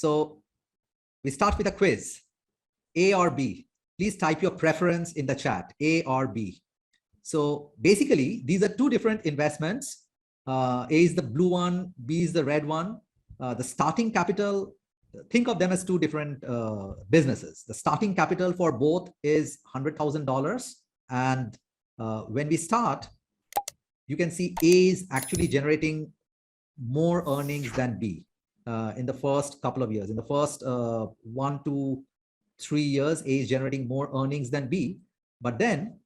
So we start with a quiz, A or B. Please type your preference in the chat, A or B. So basically, these are two different investments. A is the blue one, B is the red one. The starting capital, think of them as two different businesses. The starting capital for both is $100,000. And when we start, you can see A is actually generating more earnings than B in the first couple of years. In the first 1 to 3 years, A is generating more earnings than B, but then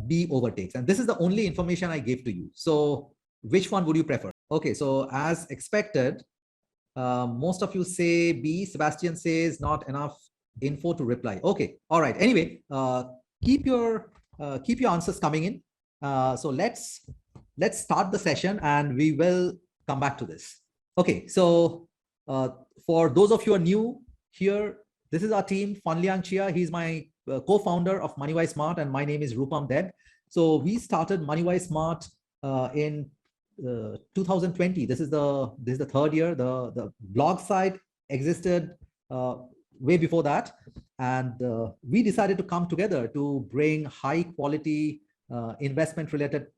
B overtakes. And this is the only information I gave to you. So which one would you prefer? Okay, so as expected, most of you say B. Sebastian says not enough info to reply. Okay, all right. Anyway, keep your answers coming in. So let's start the session and we will come back to this. Okay, so for those of you who are new here, this is our team, Fanliang Chia. He's my co-founder of MoneyWiseSmart, and my name is Rupam Deb. So we started MoneyWiseSmart in 2020. This is the third year. The blog site existed way before that, and we decided to come together to bring high quality investment related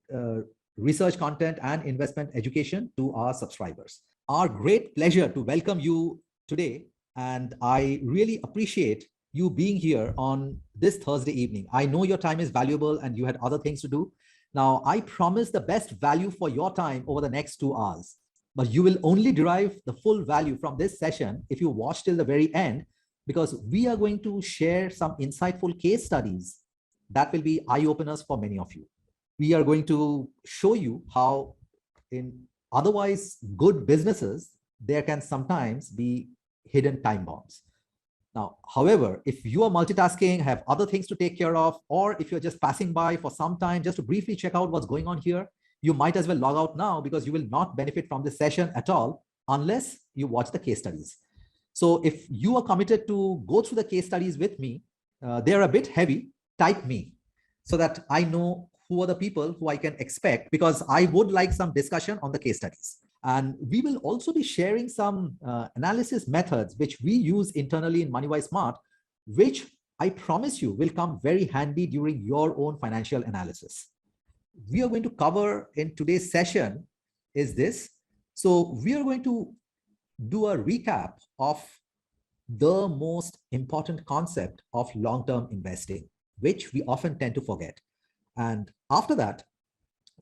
research content and investment education to our subscribers. Our great pleasure to welcome you today, and I really appreciate you being here on this Thursday evening. I know your time is valuable and you had other things to do. Now, I promise the best value for your time over the next 2 hours, but you will only derive the full value from this session if you watch till the very end, because we are going to share some insightful case studies that will be eye-openers for many of you. We are going to show you how in otherwise good businesses, there can sometimes be hidden time bombs. Now, however, if you are multitasking, have other things to take care of, or if you're just passing by for some time just to briefly check out what's going on here, you might as well log out now, because you will not benefit from this session at all unless you watch the case studies. So if you are committed to go through the case studies with me, they're a bit heavy, type me so that I know who are the people who I can expect, because I would like some discussion on the case studies. And we will also be sharing some analysis methods which we use internally in MoneyWiseSmart, which I promise you will come very handy during your own financial analysis. We are going to cover in today's session is this. So we are going to do a recap of the most important concept of long-term investing, which we often tend to forget. And after that,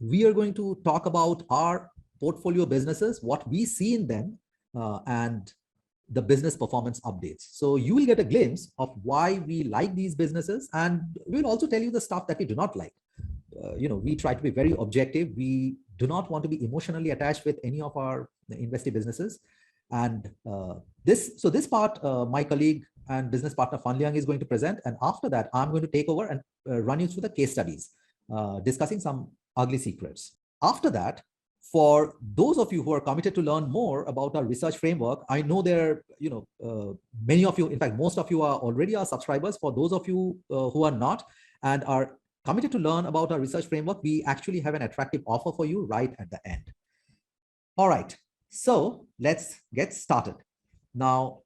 we are going to talk about our portfolio businesses, what we see in them, and the business performance updates. So you will get a glimpse of why we like these businesses, and we'll also tell you the stuff that we do not like. We try to be very objective. We do not want to be emotionally attached with any of our investing businesses. And this part, my colleague and business partner Fanliang is going to present. And after that, I'm going to take over and run you through the case studies, discussing some ugly secrets. After that, for those of you who are committed to learn more about our research framework, I know there, many of you, in fact, most of you are already our subscribers. For those of you who are not and are committed to learn about our research framework, we actually have an attractive offer for you right at the end. All right, so let's get started. Now,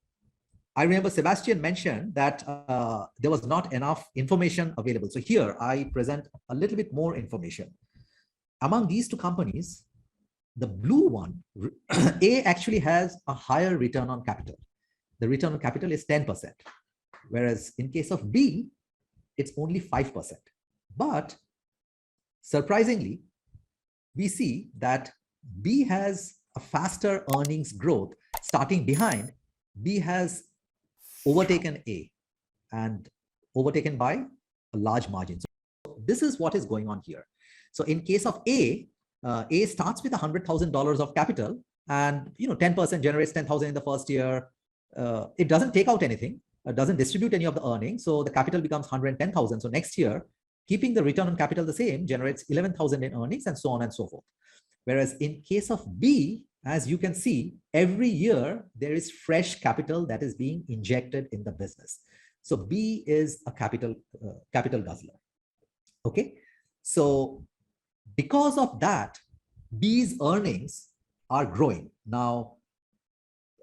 I remember Sebastian mentioned that there was not enough information available. So here I present a little bit more information. Among these two companies, the blue one, A, actually has a higher return on capital. The return on capital is 10%, whereas in case of B, it's only 5%. But surprisingly, we see that B has a faster earnings growth. Starting behind, B has overtaken A, and overtaken by a large margin. So this is what is going on here. So in case of A starts with $100,000 of capital, and 10% generates 10,000 in the first year. It doesn't take out anything, doesn't distribute any of the earnings, so the capital becomes 110,000. So next year, keeping the return on capital the same, generates 11,000 in earnings, and so on and so forth. Whereas in case of B, as you can see, every year there is fresh capital that is being injected in the business. So B is a capital guzzler. Okay, so because of that, B's earnings are growing. Now,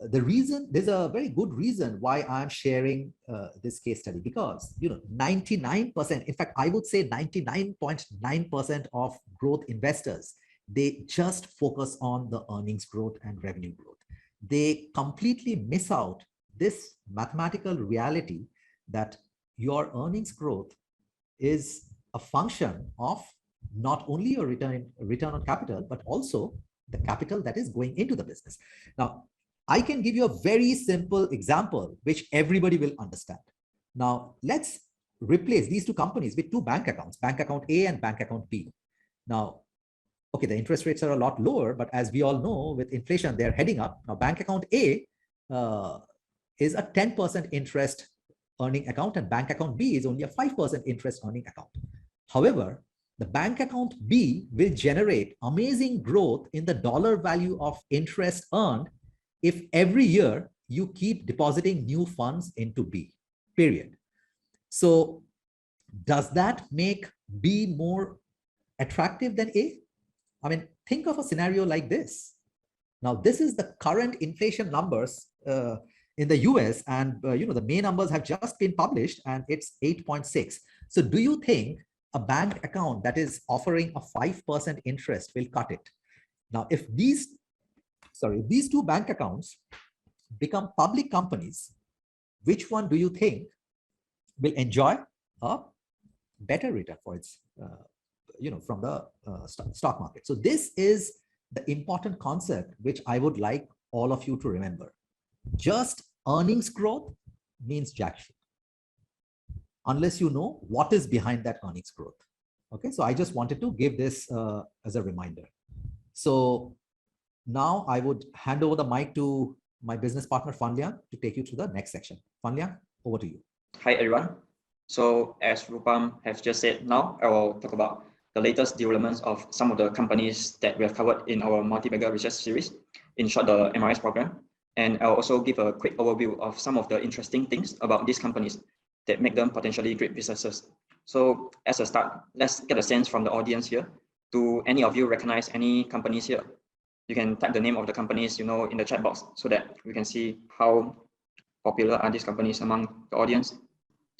there's a very good reason why I'm sharing this case study, because 99%, in fact, I would say 99.9% of growth investors, they just focus on the earnings growth and revenue growth. They completely miss out this mathematical reality that your earnings growth is a function of not only your return on capital, but also the capital that is going into the business. Now, I can give you a very simple example which everybody will understand. Now, let's replace these two companies with two bank accounts, bank account A and bank account B. Now, okay, the interest rates are a lot lower, but as we all know, with inflation, they're heading up. Now, bank account A is a 10% interest earning account, and bank account B is only a 5% interest earning account. However, the bank account B will generate amazing growth in the dollar value of interest earned if every year you keep depositing new funds into B, period. So does that make B more attractive than A? I mean, think of a scenario like this. Now, this is the current inflation numbers in the US, and the May numbers have just been published, and it's 8.6. So do you think a bank account that is offering a 5% interest will cut it? Now, if these two bank accounts become public companies, which one do you think will enjoy a better return for its, from the stock market? So this is the important concept which I would like all of you to remember. Just earnings growth means jack shit, unless you know what is behind that earnings growth. Okay, so I just wanted to give this as a reminder. So now I would hand over the mic to my business partner, Fan Liang, to take you to the next section. Fan Liang, over to you. Hi, everyone. So as Rupam has just said, now I will talk about the latest developments of some of the companies that we have covered in our multi-bagger research series, in short, the MRS program. And I'll also give a quick overview of some of the interesting things about these companies that make them potentially great businesses. So as a start, let's get a sense from the audience here. Do any of you recognize any companies here? You can type the name of the companies in the chat box so that we can see how popular are these companies among the audience.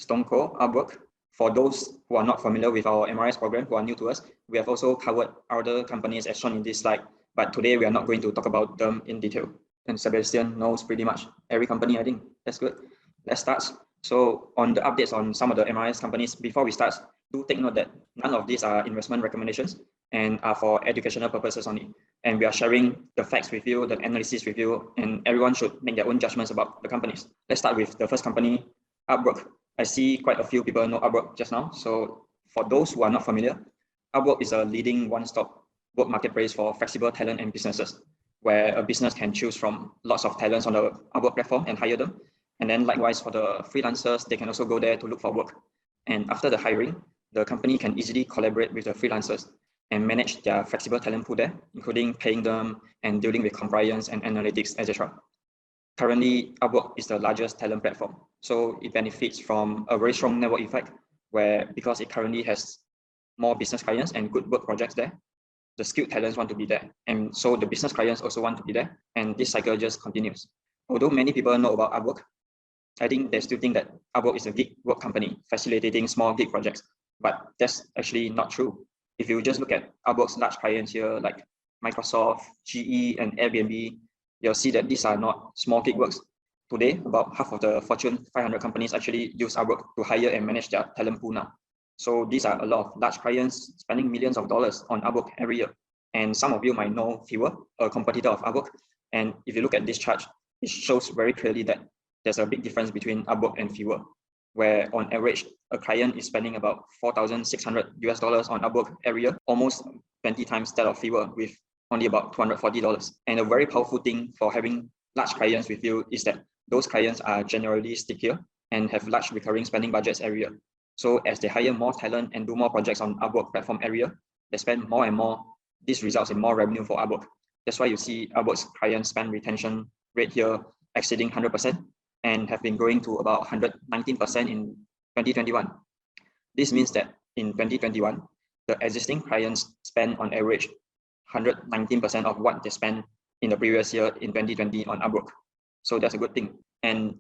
StoneCo, Upwork. For those who are not familiar with our MRS program, who are new to us, we have also covered other companies as shown in this slide, but today we are not going to talk about them in detail. And Sebastian knows pretty much every company, I think. That's good. Let's start. So on the updates on some of the MRS companies, before we start, do take note that none of these are investment recommendations and are for educational purposes only. And we are sharing the facts with you, the analysis with you, and everyone should make their own judgments about the companies. Let's start with the first company, Upwork. I see quite a few people know Upwork just now. So for those who are not familiar, Upwork is a leading one-stop work marketplace for flexible talent and businesses, where a business can choose from lots of talents on the Upwork platform and hire them. And then likewise for the freelancers, they can also go there to look for work. And after the hiring, the company can easily collaborate with the freelancers and manage their flexible talent pool there, including paying them and dealing with compliance and analytics, etc. Currently, Upwork is the largest talent platform. So it benefits from a very strong network effect, where because it currently has more business clients and good work projects there, the skilled talents want to be there. And so the business clients also want to be there. And this cycle just continues. Although many people know about Upwork, I think they still think that Upwork is a gig work company facilitating small gig projects, but that's actually not true. If you just look at Upwork's large clients here, like Microsoft, GE, and Airbnb, you'll see that these are not small gig works. Today, about half of the Fortune 500 companies actually use Upwork to hire and manage their talent pool now. So these are a lot of large clients spending millions of dollars on Upwork every year. And some of you might know Fiverr, a competitor of Upwork. And if you look at this chart, it shows very clearly that there's a big difference between Upwork and Fiverr, where on average, a client is spending about $4,600 on Upwork every year, almost 20 times that of Fiverr with only about $240. And a very powerful thing for having large clients with you is that those clients are generally stickier and have large recurring spending budgets every year. So as they hire more talent and do more projects on Upwork platform every year, they spend more and more. This results in more revenue for Upwork. That's why you see Upwork's client spend retention rate here exceeding 100% and have been growing to about 119% in 2021. This means that in 2021, the existing clients spend on average 119% of what they spent in the previous year in 2020 on Upwork. So that's a good thing. And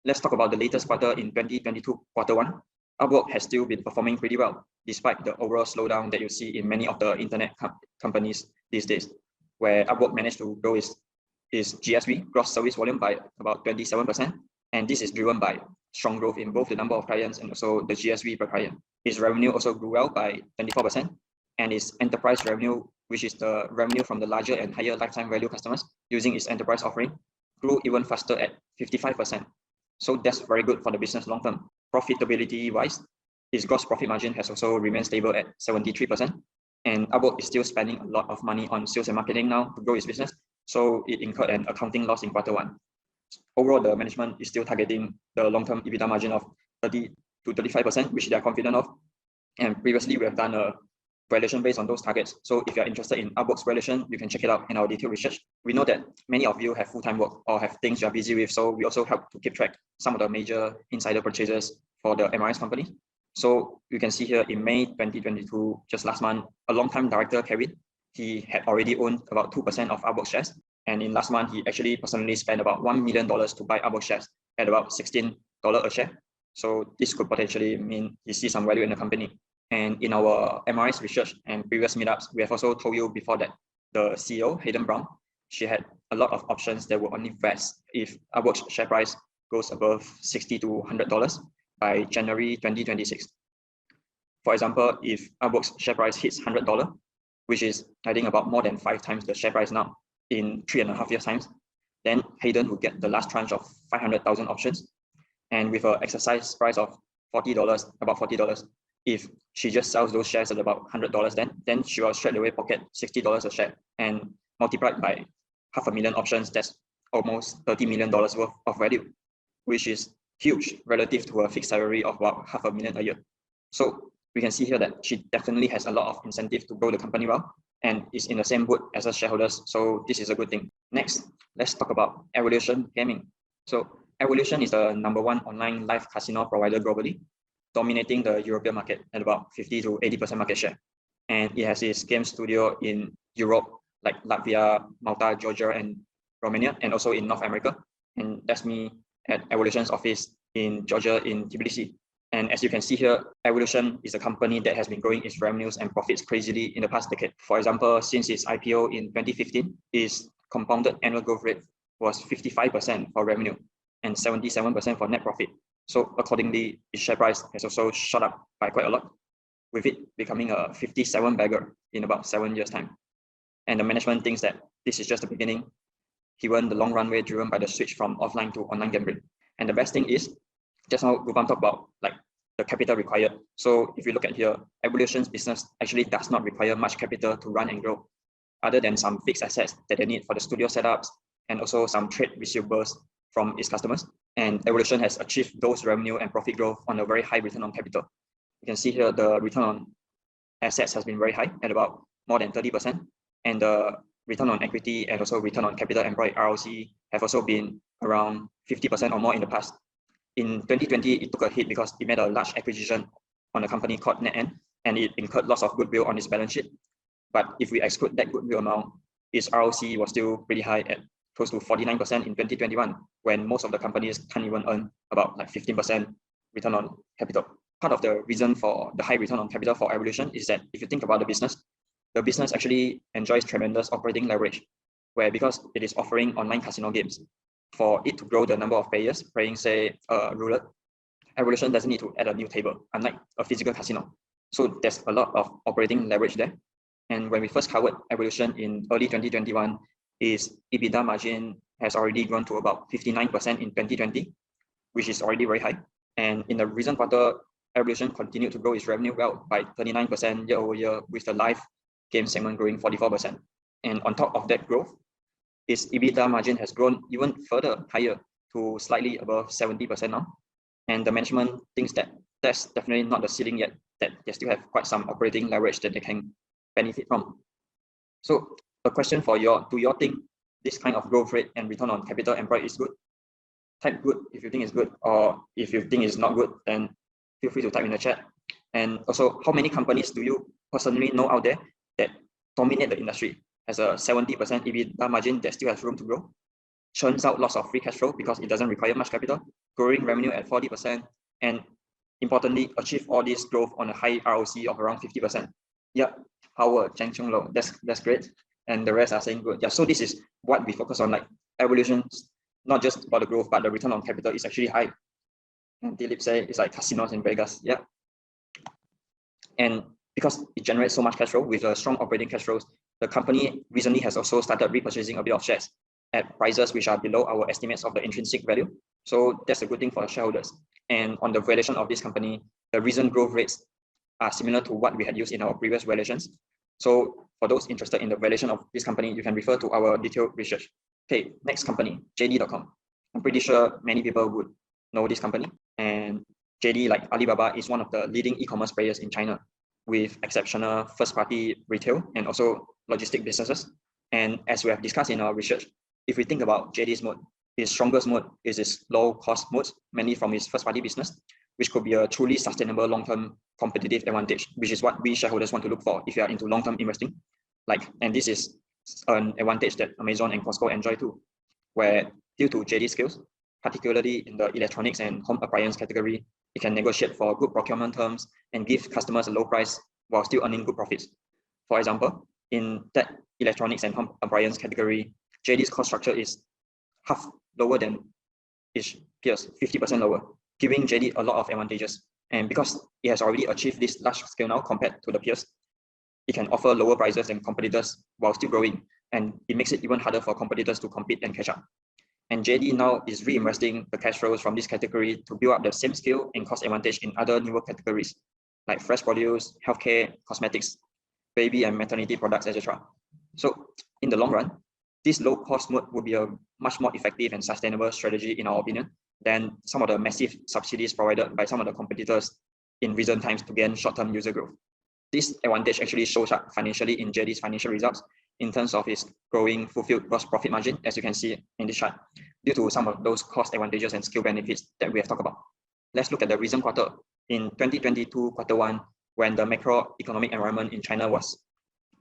let's talk about the latest quarter in 2022, quarter one. Upwork has still been performing pretty well, despite the overall slowdown that you see in many of the internet companies these days, where Upwork managed to grow its GSV, gross service volume, by about 27%. And this is driven by strong growth in both the number of clients and also the GSV per client. Its revenue also grew well by 24%, and its enterprise revenue, which is the revenue from the larger and higher lifetime value customers using its enterprise offering, grew even faster at 55%. So that's very good for the business long term. Profitability wise, its gross profit margin has also remained stable at 73%. And Upwork is still spending a lot of money on sales and marketing now to grow its business. So it incurred an accounting loss in quarter one. Overall, the management is still targeting the long-term EBITDA margin of 30 to 35%, which they are confident of. And previously, we have done a valuation based on those targets. So if you're interested in Upwork's valuation, you can check it out in our detailed research. We know that many of you have full-time work or have things you're busy with. So we also help to keep track some of the major insider purchases for the MRS company. So you can see here in May 2022, just last month, a long-time director, Kevin, he had already owned about 2% of Upwork shares. And in last month, he actually personally spent about $1 million to buy Upwork shares at about $16 a share. So this could potentially mean he sees some value in the company. And in our MRS research and previous meetups, we have also told you before that the CEO, Hayden Brown, she had a lot of options that will only vest if Upwork's share price goes above $60 to $100 by January 2026. For example, if Upwork's share price hits $100, which is, I think, about more than 5 times the share price now in 3.5 years' time, then Hayden will get the last tranche of 500,000 options. And with an exercise price of $40, about $40, if she just sells those shares at about $100, then she will straight away pocket $60 a share, and multiplied by 500,000 options, that's almost $30 million worth of value, which is huge relative to a fixed salary of about 500,000 a year. So we can see here that she definitely has a lot of incentive to grow the company well and is in the same boat as her shareholders. So this is a good thing. Next, let's talk about Evolution Gaming. So Evolution is the #1 online live casino provider globally, dominating the European market at about 50 to 80% market share. And it has its game studio in Europe, like Latvia, Malta, Georgia, and Romania, and also in North America. And that's me at Evolution's office in Georgia, in Tbilisi. And as you can see here, Evolution is a company that has been growing its revenues and profits crazily in the past decade. For example, since its IPO in 2015, its compounded annual growth rate was 55% for revenue and 77% for net profit. So accordingly, its share price has also shot up by quite a lot, with it becoming a 57 bagger in about 7 years' time. And the management thinks that this is just the beginning, given the long runway driven by the switch from offline to online gambling. And the best thing is, just now Gopam talked about like the capital required. So if you look at here, Evolution's business actually does not require much capital to run and grow, other than some fixed assets that they need for the studio setups and also some trade receivables from its customers. And Evolution has achieved those revenue and profit growth on a very high return on capital. You can see here the return on assets has been very high at about more than 30%. And the return on equity and also return on capital employed, ROC, have also been around 50% or more in the past. In 2020, it took a hit because it made a large acquisition on a company called NetEnt, and it incurred lots of goodwill on its balance sheet. But if we exclude that goodwill amount, its ROC was still pretty high at close to 49% in 2021, when most of the companies can't even earn about like 15% return on capital. Part of the reason for the high return on capital for Evolution is that if you think about the business actually enjoys tremendous operating leverage, where because it is offering online casino games, for it to grow the number of players playing, say, roulette, Evolution doesn't need to add a new table, unlike a physical casino. So there's a lot of operating leverage there. And when we first covered Evolution in early 2021, its EBITDA margin has already grown to about 59% in 2020, which is already very high. And in the recent quarter, Evolution continued to grow its revenue well by 39% year over year, with the live game segment growing 44%. And on top of that growth, its EBITDA margin has grown even further higher to slightly above 70% now. And the management thinks that that's definitely not the ceiling yet, that they still have quite some operating leverage that they can benefit from. So a question for you, do you think this kind of growth rate and return on capital employed is good? Type good if you think it's good, or if you think it's not good, then feel free to type in the chat. And also, how many companies do you personally know out there that dominate the industry, has a 70% EBITDA margin that still has room to grow? churns out lots of free cash flow because it doesn't require much capital, growing revenue at 40%, and importantly, achieve all this growth on a high ROC of around 50%. Yeah, Howard, Cheng Chung Lo, that's great. And the rest are saying good. Yeah, so this is what we focus on, like evolution, not just about the growth, but the return on capital is actually high. And Dilip said it's like casinos in Vegas. Yeah. And because it generates so much cash flow with a strong operating cash flows, the company recently has also started repurchasing a bit of shares at prices which are below our estimates of the intrinsic value. So that's a good thing for shareholders. And on the valuation of this company, the recent growth rates are similar to what we had used in our previous valuations. So for those interested in the valuation of this company, you can refer to our detailed research. Okay, next company, JD.com. I'm pretty sure many people would know this company. And JD, like Alibaba, is one of the leading e-commerce players in China with exceptional first-party retail and also logistic businesses. And as we have discussed in our research, if we think about JD's mode, his strongest mode is his low-cost mode, mainly from his first-party business, which could be a truly sustainable long-term competitive advantage, which is what we shareholders want to look for if you are into long-term investing. And this is an advantage that Amazon and Costco enjoy too, where due to JD's skills, particularly in the electronics and home appliance category, it can negotiate for good procurement terms and give customers a low price while still earning good profits. For example, in that electronics and home appliance category, JD's cost structure is half lower than its peers, 50% lower, giving JD a lot of advantages. And because it has already achieved this large scale now compared to the peers, it can offer lower prices than competitors while still growing. And it makes it even harder for competitors to compete and catch up. And JD now is reinvesting the cash flows from this category to build up the same skill and cost advantage in other newer categories like fresh produce, healthcare, cosmetics, baby and maternity products, etc. So in the long run, this low-cost mode will be a much more effective and sustainable strategy in our opinion than some of the massive subsidies provided by some of the competitors in recent times to gain short-term user growth. This advantage actually shows up financially in JD's financial results in terms of its growing fulfilled gross profit margin, as you can see in this chart, due to some of those cost advantages and skill benefits that we have talked about. Let's look at the recent quarter. In 2022 Q1, when the macroeconomic environment in China was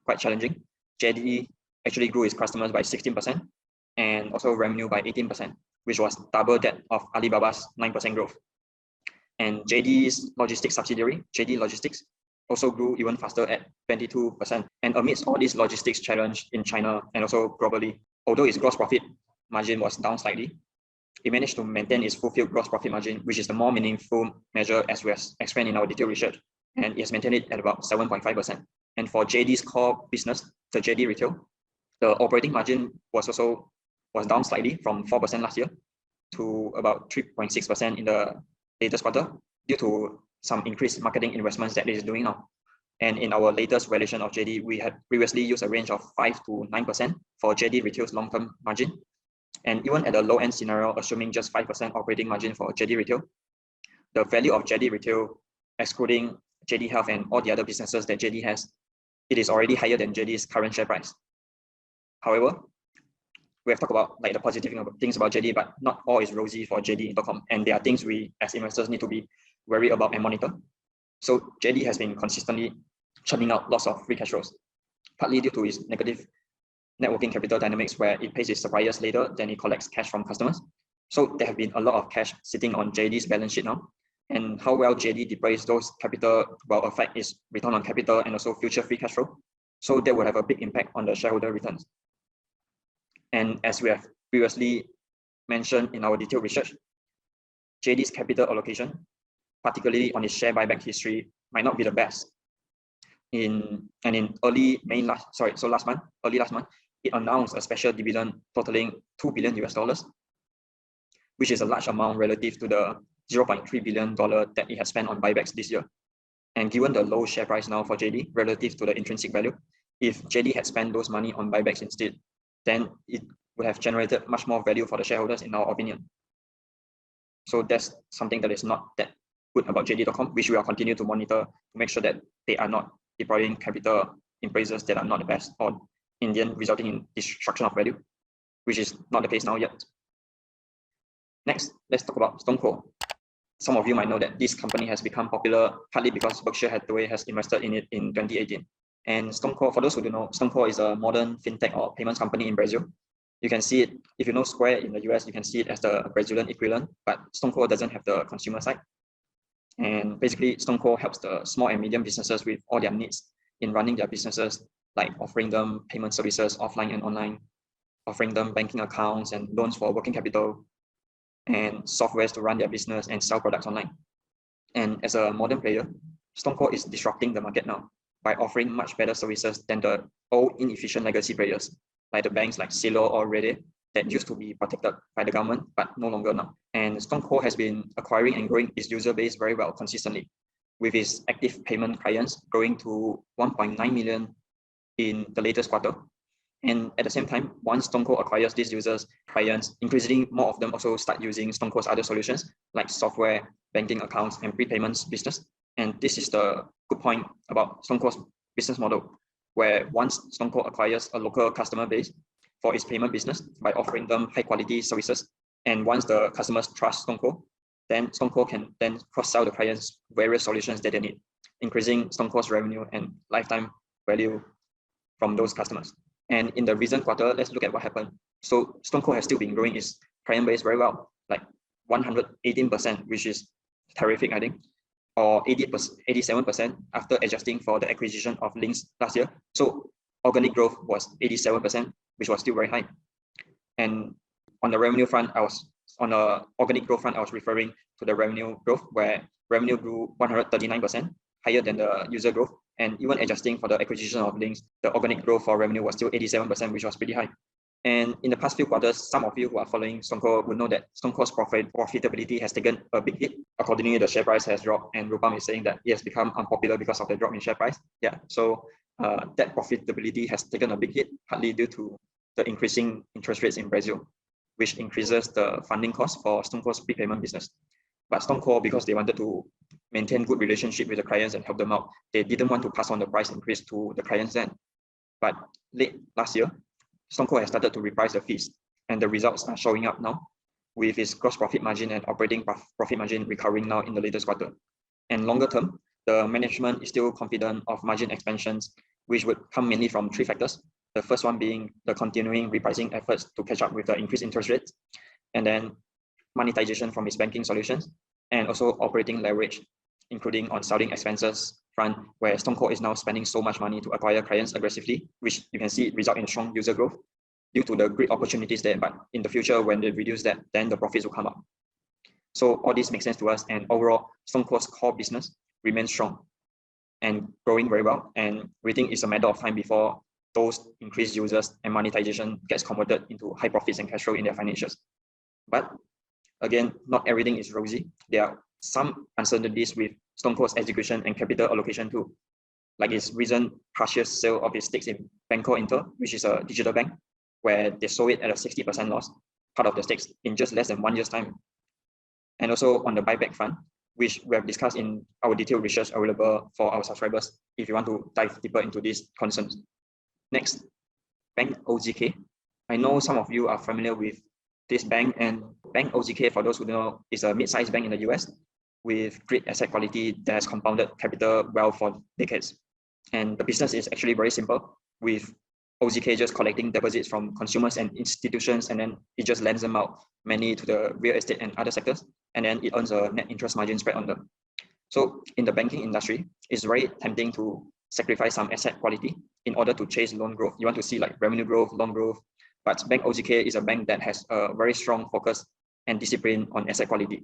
quite challenging, JD actually grew its customers by 16% and also revenue by 18%, which was double that of Alibaba's 9% growth. And JD's logistics subsidiary, JD Logistics, also grew even faster at 22%. And amidst all this logistics challenge in China and also globally, although its gross profit margin was down slightly, it managed to maintain its fulfilled gross profit margin, which is the more meaningful measure as we have explained in our detailed research. And it has maintained it at about 7.5%. And for JD's core business, the JD Retail, the operating margin was down slightly from 4% last year to about 3.6% in the latest quarter due to some increased marketing investments that it is doing now. And in our latest valuation of JD, we had previously used a range of 5 to 9% for JD Retail's long-term margin. And even at the low-end scenario, assuming just 5% operating margin for JD Retail, the value of JD Retail, excluding JD Health and all the other businesses that JD has, it is already higher than JD's current share price. However, we have talked about like the positive things about JD, but not all is rosy for JD.com. And there are things we as investors need to be wary about and monitor. So JD has been consistently churning out lots of free cash flows, partly due to its negative net working capital dynamics where it pays its suppliers later than it collects cash from customers. So there have been a lot of cash sitting on JD's balance sheet now. And how well JD deploys those capital will affect its return on capital and also future free cash flow. So that will have a big impact on the shareholder returns. And as we have previously mentioned in our detailed research, JD's capital allocation, particularly on its share buyback history, might not be the best. In early last month, it announced a special dividend totaling $2 billion, which is a large amount relative to the $0.3 billion that it has spent on buybacks this year. And given the low share price now for JD relative to the intrinsic value, if JD had spent those money on buybacks instead, then it would have generated much more value for the shareholders in our opinion. So that's something that is not that good about JD.com, which we will continue to monitor to make sure that they are not deploying capital in places that are not the best, or in the end resulting in destruction of value, which is not the case now yet. Next, let's talk about StoneCo. Some of you might know that this company has become popular partly because Berkshire Hathaway has invested in it in 2018. And StoneCo, for those who don't know, StoneCo is a modern fintech or payments company in Brazil. You can see it, if you know Square in the US, you can see it as the Brazilian equivalent, but StoneCo doesn't have the consumer side. And basically, StoneCo helps the small and medium businesses with all their needs in running their businesses, like offering them payment services offline and online, offering them banking accounts and loans for working capital, and softwares to run their business and sell products online. And as a modern player, StoneCo is disrupting the market now by offering much better services than the old inefficient legacy players, like the banks like Silo or Reddit that used to be protected by the government, but no longer now. And StoneCo has been acquiring and growing its user base very well consistently, with its active payment clients growing to 1.9 million in the latest quarter. And at the same time, once StoneCo acquires these users, clients, increasingly more of them also start using StoneCo's other solutions like software, banking accounts, and prepayments business. And this is the good point about StoneCo's business model, where once StoneCo acquires a local customer base for its payment business by offering them high quality services, and once the customers trust StoneCo, then StoneCo can then cross-sell the clients various solutions that they need, increasing StoneCo's revenue and lifetime value from those customers. And in the recent quarter, let's look at what happened. So StoneCo has still been growing its client base very well, like 118%, which is terrific, I think, or 87% after adjusting for the acquisition of links last year. So organic growth was 87%, which was still very high. And on the revenue front, on the organic growth front, I was referring to the revenue growth, where revenue grew 139%, higher than the user growth. And even adjusting for the acquisition of links, the organic growth for revenue was still 87%, which was pretty high. And in the past few quarters, some of you who are following StoneCo would know that StoneCo's profitability has taken a big hit. Accordingly, the share price has dropped, and Rupam is saying that it has become unpopular because of the drop in share price. Yeah, so that profitability has taken a big hit, partly due to the increasing interest rates in Brazil, which increases the funding cost for StoneCo's prepayment business. But StoneCo, because they wanted to maintain good relationship with the clients and help them out, they didn't want to pass on the price increase to the clients then. But late last year, StoneCo has started to reprice the fees, and the results are showing up now, with its gross profit margin and operating profit margin recovering now in the latest quarter. And longer term, the management is still confident of margin expansions, which would come mainly from three factors. The first one being the continuing repricing efforts to catch up with the increased interest rates, and then monetization from its banking solutions, and also operating leverage, including on selling expenses front, where StoneCo is now spending so much money to acquire clients aggressively, which you can see result in strong user growth due to the great opportunities there. But in the future, when they reduce that, then the profits will come up. So all this makes sense to us, and overall, StoneCo's core business remains strong and growing very well. And we think it's a matter of time before those increased users and monetization gets converted into high profits and cash flow in their financials. But again, not everything is rosy. There are some uncertainties with StoneCo's execution and capital allocation too, like its recent partial sale of its stakes in Banco Inter, which is a digital bank, where they sold it at a 60% loss, part of the stakes, in just less than 1 year's time. And also on the buyback front, which we have discussed in our detailed research available for our subscribers if you want to dive deeper into these concerns. Next, Bank OZK. I know some of you are familiar with this bank, and Bank OZK, for those who don't know, is a mid-sized bank in the US with great asset quality that has compounded capital well for decades. And the business is actually very simple, with OZK just collecting deposits from consumers and institutions, and then it just lends them out mainly to the real estate and other sectors, and then it earns a net interest margin spread on them. So in the banking industry, it's very tempting to sacrifice some asset quality in order to chase loan growth. You want to see like revenue growth, loan growth, but Bank OZK is a bank that has a very strong focus and discipline on asset quality,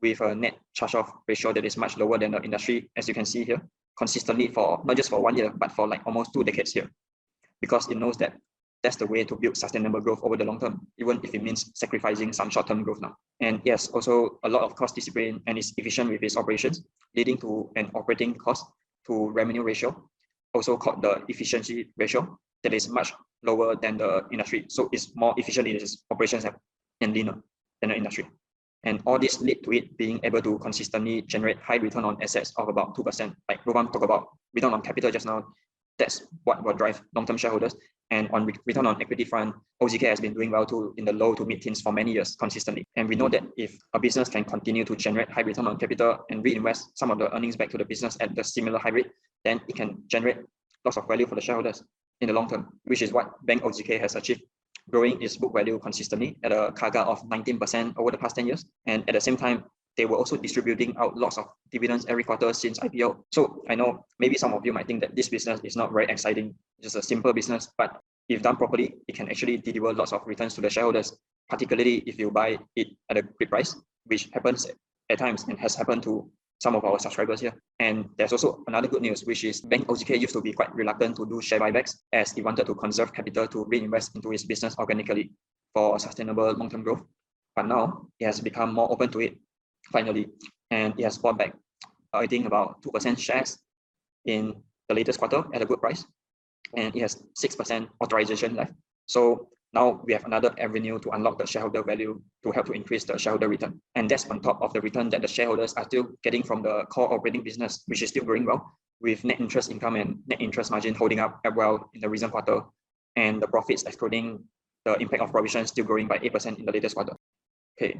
with a net charge-off ratio that is much lower than the industry, as you can see here, consistently for not just for 1 year, but for like almost 2 decades here, because it knows that that's the way to build sustainable growth over the long term, even if it means sacrificing some short-term growth now. And yes, also a lot of cost discipline, and is efficient with its operations, leading to an operating cost to revenue ratio, also called the efficiency ratio, that is much lower than the industry. So it's more efficient in its operations and leaner than the industry. And all this lead to it being able to consistently generate high return on assets of about 2%. Like Rupam talked about return on capital just now, that's what will drive long-term shareholders. And on return on equity front, OZK has been doing well too, in the low to mid-teens for many years consistently. And we know that if a business can continue to generate high return on capital and reinvest some of the earnings back to the business at the similar high rate, then it can generate lots of value for the shareholders in the long term, which is what Bank OZK has achieved growing its book value consistently at a CAGR of 19% over the past 10 years. And at the same time, they were also distributing out lots of dividends every quarter since IPO. So I know maybe some of you might think that this business is not very exciting, just a simple business, but if done properly, it can actually deliver lots of returns to the shareholders, particularly if you buy it at a great price, which happens at times and has happened to some of our subscribers here. And there's also another good news, which is Bank OZK used to be quite reluctant to do share buybacks as he wanted to conserve capital to reinvest into his business organically for sustainable long-term growth. But now he has become more open to it, finally, and he has bought back, I think, about 2% shares in the latest quarter at a good price, and it has 6% authorization left. So now we have another avenue to unlock the shareholder value to help to increase the shareholder return. And that's on top of the return that the shareholders are still getting from the core operating business, which is still growing well, with net interest income and net interest margin holding up well in the recent quarter, and the profits excluding the impact of provisions still growing by 8% in the latest quarter. Okay,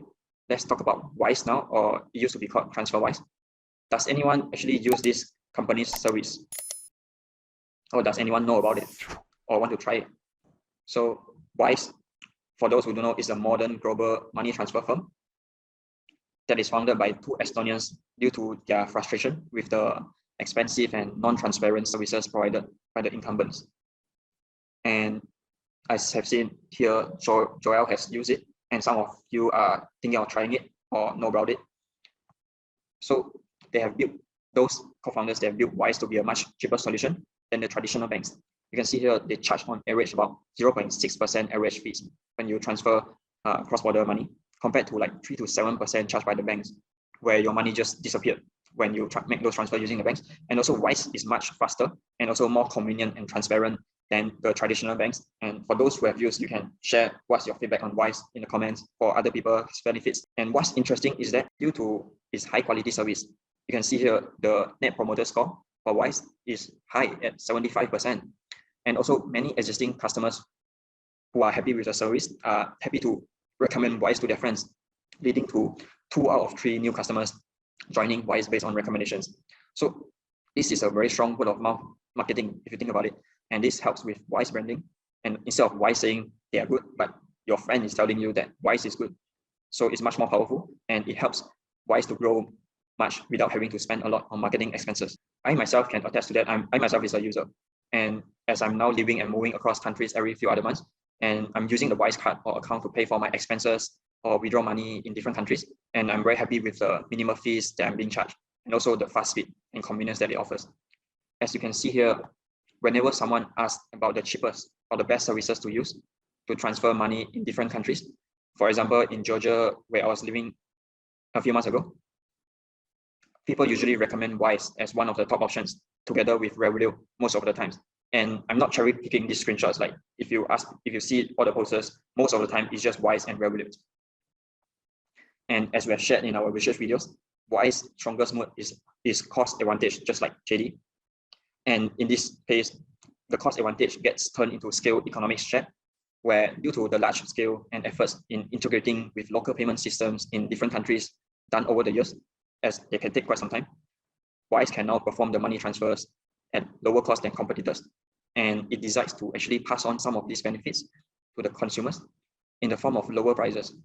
let's talk about Wise now, or it used to be called TransferWise. Does anyone actually use this company's service? Or does anyone know about it or want to try it? So Wise, for those who don't know, is a modern global money transfer firm that is founded by two Estonians due to their frustration with the expensive and non-transparent services provided by the incumbents. And as have seen here, Joel has used it, and some of you are thinking of trying it or know about it. So they have built, those co-founders, they have built Wise to be a much cheaper solution than the traditional banks. You can see here, they charge on average about 0.6% average fees when you transfer cross-border money, compared to like 3 to 7% charged by the banks, where your money just disappeared when you make those transfers using the banks. And also Wise is much faster and also more convenient and transparent than the traditional banks. And for those who have used, you can share what's your feedback on Wise in the comments for other people's benefits. And what's interesting is that due to its high quality service, you can see here the net promoter score for Wise is high at 75%. And also many existing customers who are happy with the service are happy to recommend Wise to their friends, leading to 2 out of 3 new customers joining Wise based on recommendations. So this is a very strong word of mouth marketing if you think about it. And this helps with Wise branding. And instead of Wise saying they are good, but your friend is telling you that Wise is good. So it's much more powerful, and it helps Wise to grow much without having to spend a lot on marketing expenses. I myself can attest to that. I myself is a user. And as I'm now living and moving across countries every few other months, and I'm using the Wise card or account to pay for my expenses or withdraw money in different countries. And I'm very happy with the minimal fees that I'm being charged, and also the fast speed and convenience that it offers. As you can see here, whenever someone asks about the cheapest or the best services to use to transfer money in different countries, for example, in Georgia, where I was living a few months ago, people usually recommend Wise as one of the top options together with Revolut most of the times. And I'm not cherry picking these screenshots. Like if you see all the posters, most of the time it's just Wise and Revolut. And as we have shared in our research videos, Wise strongest mode is cost advantage, just like JD. And in this case, the cost advantage gets turned into scale economics share, where due to the large scale and efforts in integrating with local payment systems in different countries done over the years, as they can take quite some time, Wise can now perform the money transfers at lower cost than competitors. And it decides to actually pass on some of these benefits to the consumers in the form of lower prices,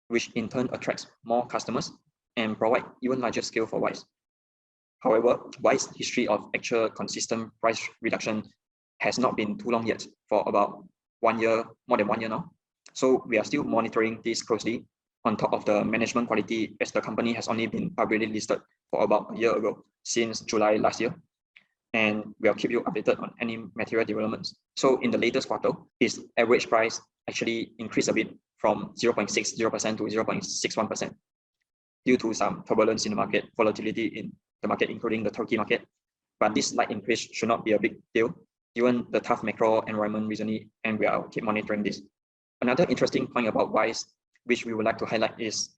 which in turn attracts more customers and provide even larger scale for Wise. However, Wise history of actual consistent price reduction has not been too long yet, for about 1 year, more than 1 year now. So we are still monitoring this closely on top of the management quality, as the company has only been publicly listed for about a year ago, since July last year. And we'll keep you updated on any material developments. So in the latest quarter, its average price actually increased a bit from 0.60% to 0.61% due to some turbulence in the market, volatility in the market, including the Turkey market. But this slight increase should not be a big deal given the tough macro environment recently, and we will keep monitoring this. Another interesting point about Wise, which we would like to highlight, is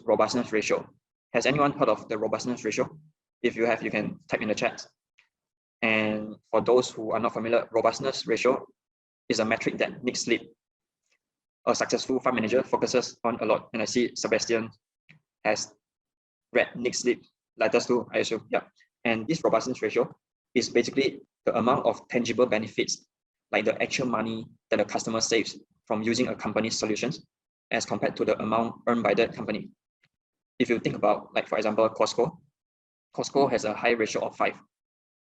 robustness ratio. Has anyone heard of the robustness ratio? If you have, you can type in the chat. And for those who are not familiar, robustness ratio is a metric that Nick Sleep, a successful fund manager, focuses on a lot. And I see Sebastian has read Nick Sleep letters too, I assume. Yeah. And this robustness ratio is basically the amount of tangible benefits, like the actual money that a customer saves from using a company's solutions as compared to the amount earned by that company. If you think about, like, for example, Costco has a high ratio of 5,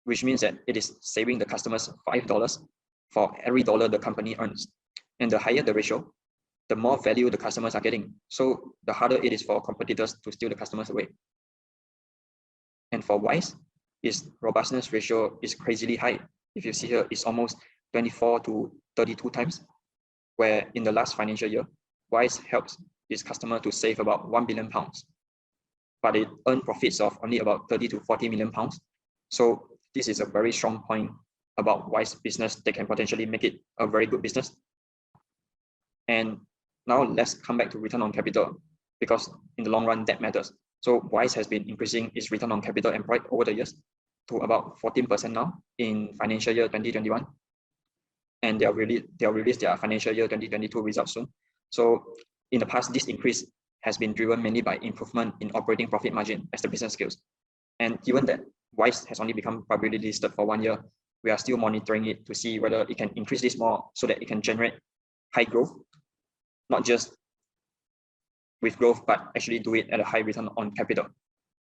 which means that it is saving the customers $5 for every dollar the company earns. And the higher the ratio, the more value the customers are getting. So the harder it is for competitors to steal the customers away. And for Wise, its robustness ratio is crazily high. If you see here, it's almost 24 to 32 times, where in the last financial year, Wise helps its customer to save about £1 billion, but it earned profits of only about 30 to 40 million pounds. So this is a very strong point about Wise business that can potentially make it a very good business. And now let's come back to return on capital, because in the long run, that matters. So Wise has been increasing its return on capital employed over the years to about 14% now in financial year 2021. And they'll release their financial year 2022 results soon. So in the past, this increase has been driven mainly by improvement in operating profit margin as the business scales. And given that Wise has only become publicly listed for 1 year, we are still monitoring it to see whether it can increase this more so that it can generate high growth, not just with growth, but actually do it at a high return on capital.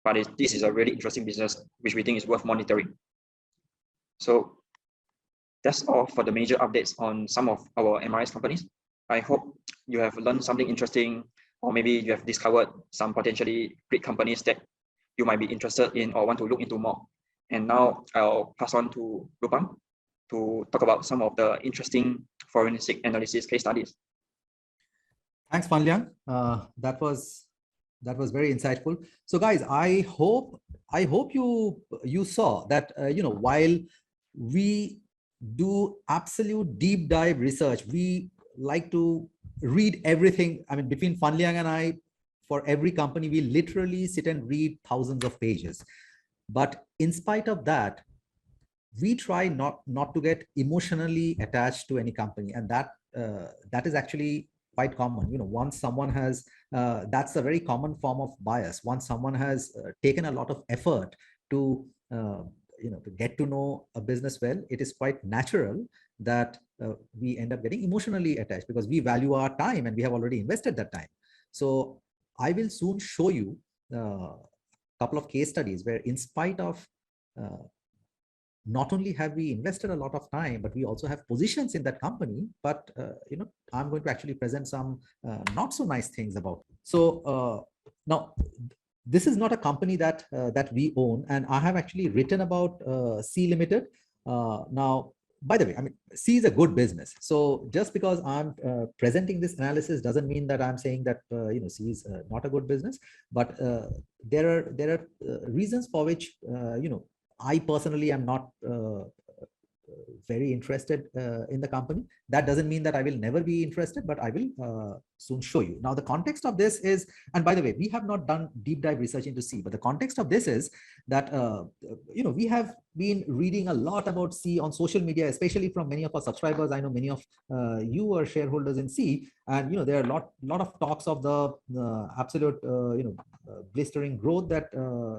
But this is a really interesting business, which we think is worth monitoring. So that's all for the major updates on some of our MRS companies. I hope you have learned something interesting, or maybe you have discovered some potentially great companies that you might be interested in or want to look into more. And now I'll pass on to Rupam to talk about some of the interesting forensic analysis case studies. Thanks, Fan Liang. That was very insightful. So, guys, I hope you saw that while we do absolute deep dive research, we like to read everything. I mean, between Fan Liang and I, for every company, we literally sit and read thousands of pages. But in spite of that, we try not to get emotionally attached to any company, and that is actually quite common. Once someone has, that's a very common form of bias. Once someone has taken a lot of effort to to get to know a business well, it is quite natural that we end up getting emotionally attached, because we value our time and we have already invested that time. So I will soon show you a couple of case studies where, in spite of not only have we invested a lot of time, but we also have positions in that company. But I'm going to actually present some not so nice things about it. So now, this is not a company that we own, and I have actually written about SEA Limited. Now, by the way, I mean, SEA is a good business. So just because I'm presenting this analysis doesn't mean that I'm saying that SEA is not a good business. But there are reasons for which I personally am not very interested in the company. That doesn't mean that I will never be interested, but I will soon show you. Now, the context of this is, and by the way, we have not done deep dive research into SEA, but the context of this is that, we have been reading a lot about SEA on social media, especially from many of our subscribers. I know many of you are shareholders in SEA, and there are a lot of talks of the absolute blistering growth that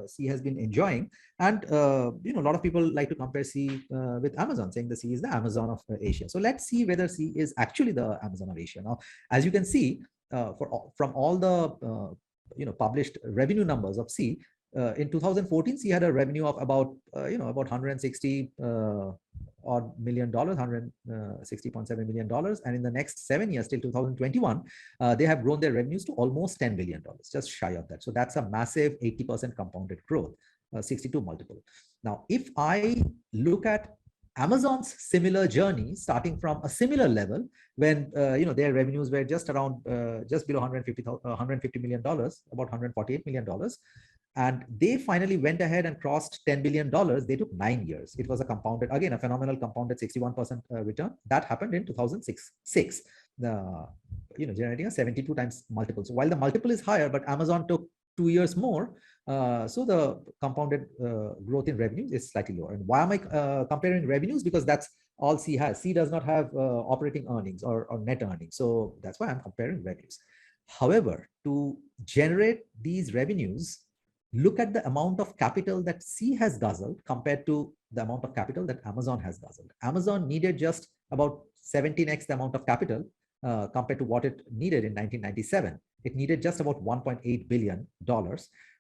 SEA has been enjoying. And a lot of people like to compare SEA with Amazon, saying the SEA is the Amazon of Asia. So let's see whether SEA is actually the Amazon of Asia. Now, as you can see, from all the published revenue numbers of SEA, in 2014, SEA had a revenue of about about 160 odd million dollars, $160.7 million, and in the next 7 years till 2021, they have grown their revenues to almost $10 billion, just shy of that. So that's a massive 80% compounded growth, 62 multiple. Now, if I look at Amazon's similar journey, starting from a similar level, when their revenues were just around just below $150 million, about $148 million, and they finally went ahead and crossed $10 billion. They took 9 years. It was a compounded, again, a phenomenal compounded 61% return. That happened in 2006, generating a 72 times multiple. So while the multiple is higher, but Amazon took 2 years more, so the compounded growth in revenues is slightly lower. And why am I comparing revenues? Because that's all SEA has. SEA does not have operating earnings or net earnings. So that's why I'm comparing revenues. However, to generate these revenues, look at the amount of capital that SEA has guzzled compared to the amount of capital that Amazon has guzzled. Amazon needed just about 17x the amount of capital compared to what it needed in 1997. It needed just about $1.8 billion,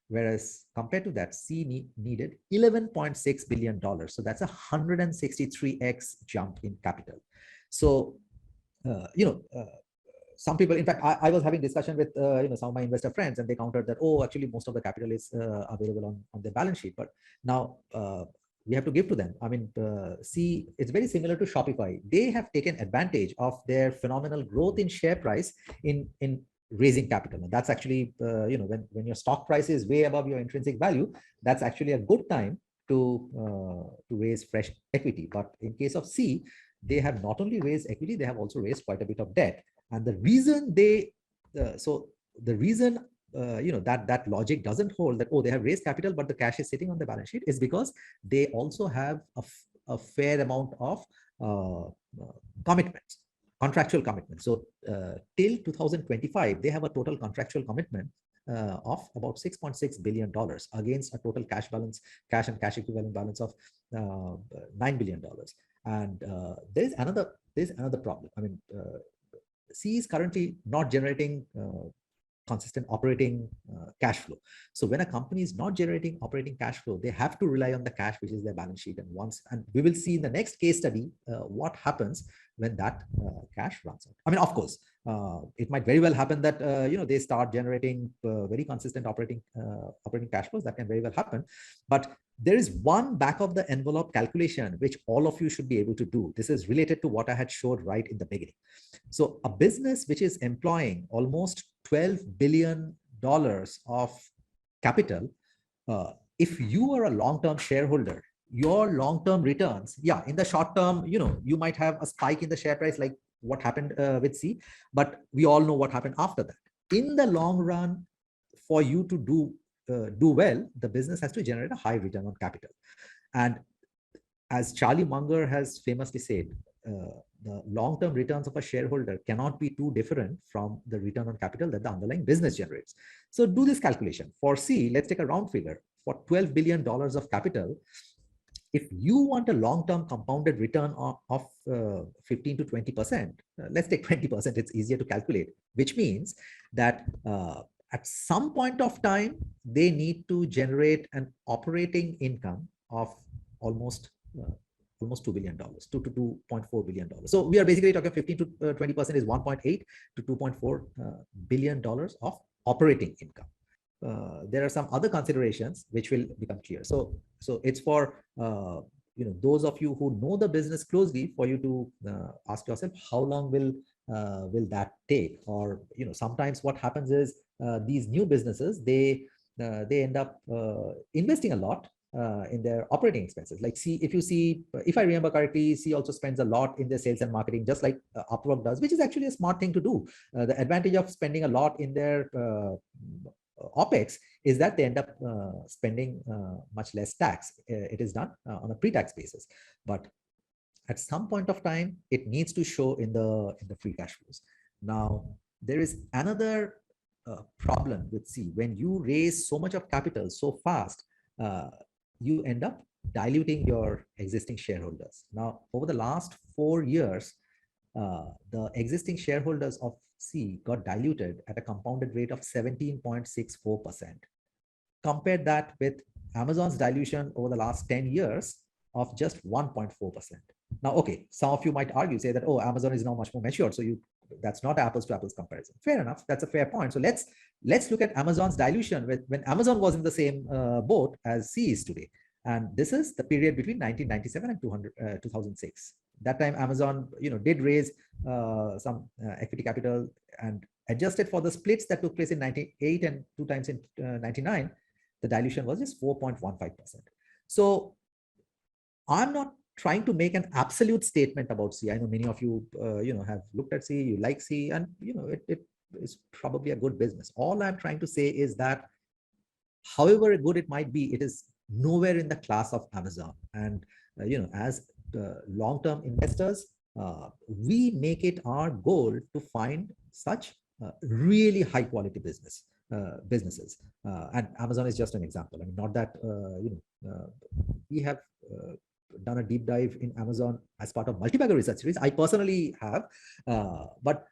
whereas compared to that, C needed $11.6 billion. So that's a 163x jump in capital. So, some people, in fact, I was having discussion with some of my investor friends, and they countered that, oh, actually most of the capital is available on their balance sheet. But now we have to give to them. I mean, see, it's very similar to Shopify. They have taken advantage of their phenomenal growth in share price in raising capital. And that's actually, when your stock price is way above your intrinsic value, that's actually a good time to raise fresh equity. But in case of C, they have not only raised equity, they have also raised quite a bit of debt. And the reason that logic doesn't hold, that, oh, they have raised capital, but the cash is sitting on the balance sheet, is because they also have a fair amount of commitments, contractual commitments. So till 2025, they have a total contractual commitment of about $6.6 billion against a total cash and cash equivalent balance of $9 billion. And there's another problem. I mean, C is currently not generating consistent operating cash flow. So when a company is not generating operating cash flow, they have to rely on the cash, which is their balance sheet. And we will see in the next case study what happens when that cash runs out. I mean, of course, it might very well happen that they start generating very consistent operating cash flows. That can very well happen, but there is one back of the envelope calculation which all of you should be able to do. This is related to what I had showed right in the beginning. So a business which is employing almost $12 billion of capital, if you are a long-term shareholder, your long-term returns, yeah, in the short term, you might have a spike in the share price like what happened with C, but we all know what happened after that. In the long run, for you to do well, the business has to generate a high return on capital. And as Charlie Munger has famously said, the long-term returns of a shareholder cannot be too different from the return on capital that the underlying business generates. So do this calculation. For C, let's take a round figure. For $12 billion of capital, if you want a long-term compounded return of 15 to 20%, let's take 20%, it's easier to calculate, which means that at some point of time, they need to generate an operating income of almost $2 billion, $2 to $2.4 billion. So we are basically talking 15 to 20% is 1.8 to $2.4 billion of operating income. There are some other considerations which will become clear. So it's for those of you who know the business closely, for you to ask yourself, how long will that take? Or sometimes what happens is these new businesses, they end up investing a lot in their operating expenses. Like if I remember correctly, C also spends a lot in their sales and marketing, just like Upwork does, which is actually a smart thing to do. The advantage of spending a lot in their OPEX is that they end up spending much less tax. It is done on a pre-tax basis, but at some point of time, it needs to show in the free cash flows. Now, there is another problem with C. When you raise so much of capital so fast, you end up diluting your existing shareholders. Now, over the last 4 years, the existing shareholders of C got diluted at a compounded rate of 17.64%. Compare that with Amazon's dilution over the last 10 years of just 1.4%. Now, okay, some of you might argue, say that, oh, Amazon is now much more mature, so that's not apples to apples comparison. Fair enough, that's a fair point. So let's look at Amazon's dilution when Amazon was in the same boat as C is today. And this is the period between 1997 and 2006. That time, Amazon, did raise some equity capital, and adjusted for the splits that took place in 98 and 2 times in 99, the dilution was just 4.15%. So I'm not trying to make an absolute statement about C. I know many of you, have looked at C, you like C, and it is probably a good business. All I'm trying to say is that, however good it might be, it is nowhere in the class of Amazon. And as long-term investors, we make it our goal to find such really high-quality businesses, and Amazon is just an example. I mean, not that we have done a deep dive in Amazon as part of multi-bagger research series. I personally have, but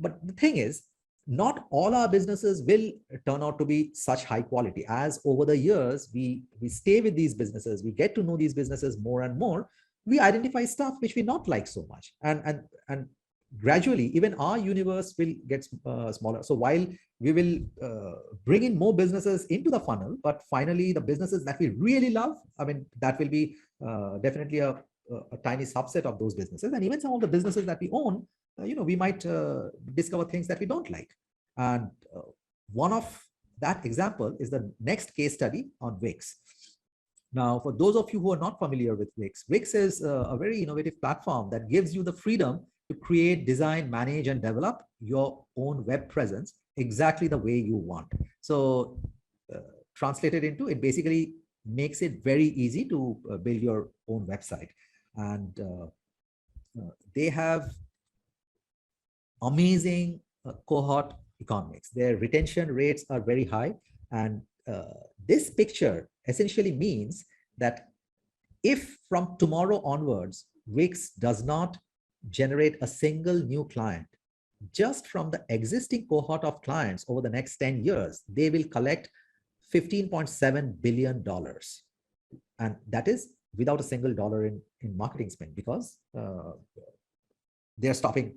but the thing is, not all our businesses will turn out to be such high quality. As over the years, we stay with these businesses, we get to know these businesses more and more, we identify stuff which we not like so much. And gradually, even our universe will get smaller. So while we will bring in more businesses into the funnel, but finally the businesses that we really love, I mean, that will be definitely a tiny subset of those businesses. And even some of the businesses that we own, we might discover things that we don't like. And one of that example is the next case study on Wix. Now, for those of you who are not familiar with Wix, Wix is a very innovative platform that gives you the freedom to create, design, manage, and develop your own web presence exactly the way you want. So translated into, it basically makes it very easy to build your own website. And they have amazing cohort economics. Their retention rates are very high. And this picture essentially means that if from tomorrow onwards, Wix does not generate a single new client, just from the existing cohort of clients over the next 10 years, they will collect $15.7 billion. And that is without a single dollar in marketing spend, because they're stopping.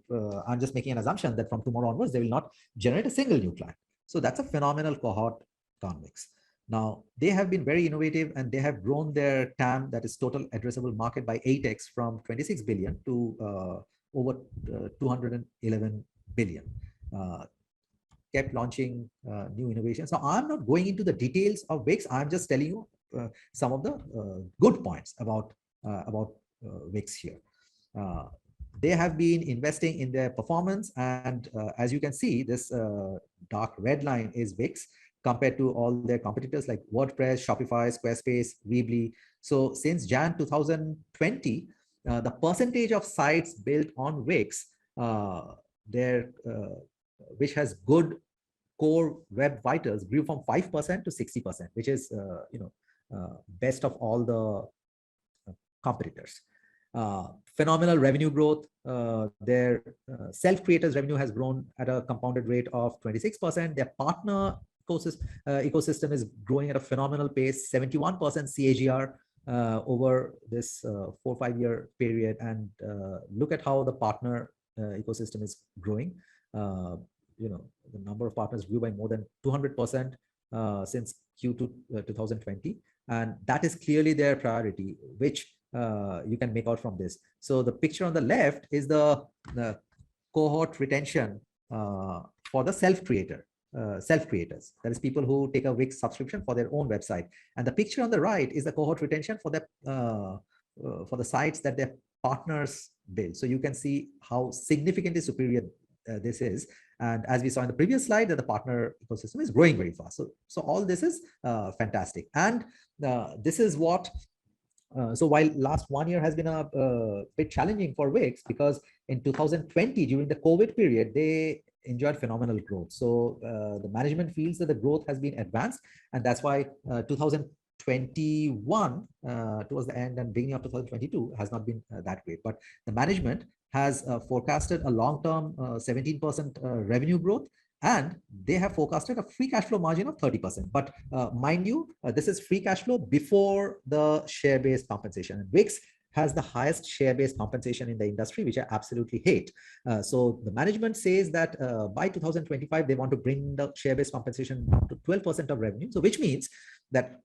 I'm just making an assumption that from tomorrow onwards, they will not generate a single new client. So that's a phenomenal cohort economics. Now, they have been very innovative, and they have grown their TAM, that is total addressable market, by 8x from 26 billion to over 211 billion. Kept launching new innovations. Now, I'm not going into the details of Wix. I'm just telling you some of the good points about Wix here. They have been investing in their performance, and as you can see, this dark red line is Wix compared to all their competitors like WordPress, Shopify, Squarespace, Weebly. So since Jan 2020, the percentage of sites built on Wix, which has good core web vitals, grew from 5% to 60%, which is best of all the competitors. Phenomenal revenue growth. Their self-creators revenue has grown at a compounded rate of 26%. Their partner ecosystem is growing at a phenomenal pace, 71% CAGR over this 4 or 5 year period. And look at how the partner ecosystem is growing. The number of partners grew by more than 200% since Q2 2020. And that is clearly their priority, which you can make out from this. So the picture on the left is the cohort retention for the self-creators. That is people who take a Wix subscription for their own website. And the picture on the right is the cohort retention for the sites that their partners build. So you can see how significantly superior this is. And as we saw in the previous slide, that the partner ecosystem is growing very fast. So all this is fantastic. And this is what so while last 1 year has been a bit challenging for Wix, because in 2020, during the COVID period, they enjoyed phenomenal growth. So the management feels that the growth has been advanced, and that's why 2021 towards the end and beginning of 2022 has not been that great. But the management has forecasted a long-term 17% revenue growth, and they have forecasted a free cash flow margin of 30%. But mind you, this is free cash flow before the share-based compensation. And Wix has the highest share-based compensation in the industry, which I absolutely hate. So the management says that by 2025, they want to bring the share-based compensation down to 12% of revenue. So which means that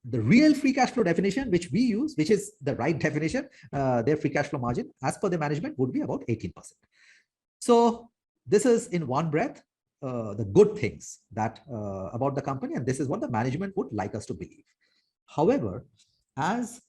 the real free cash flow definition, which we use, which is the right definition, their free cash flow margin, as per the management, would be about 18%. So this is in one breath the good things that about the company, and this is what the management would like us to believe. However, as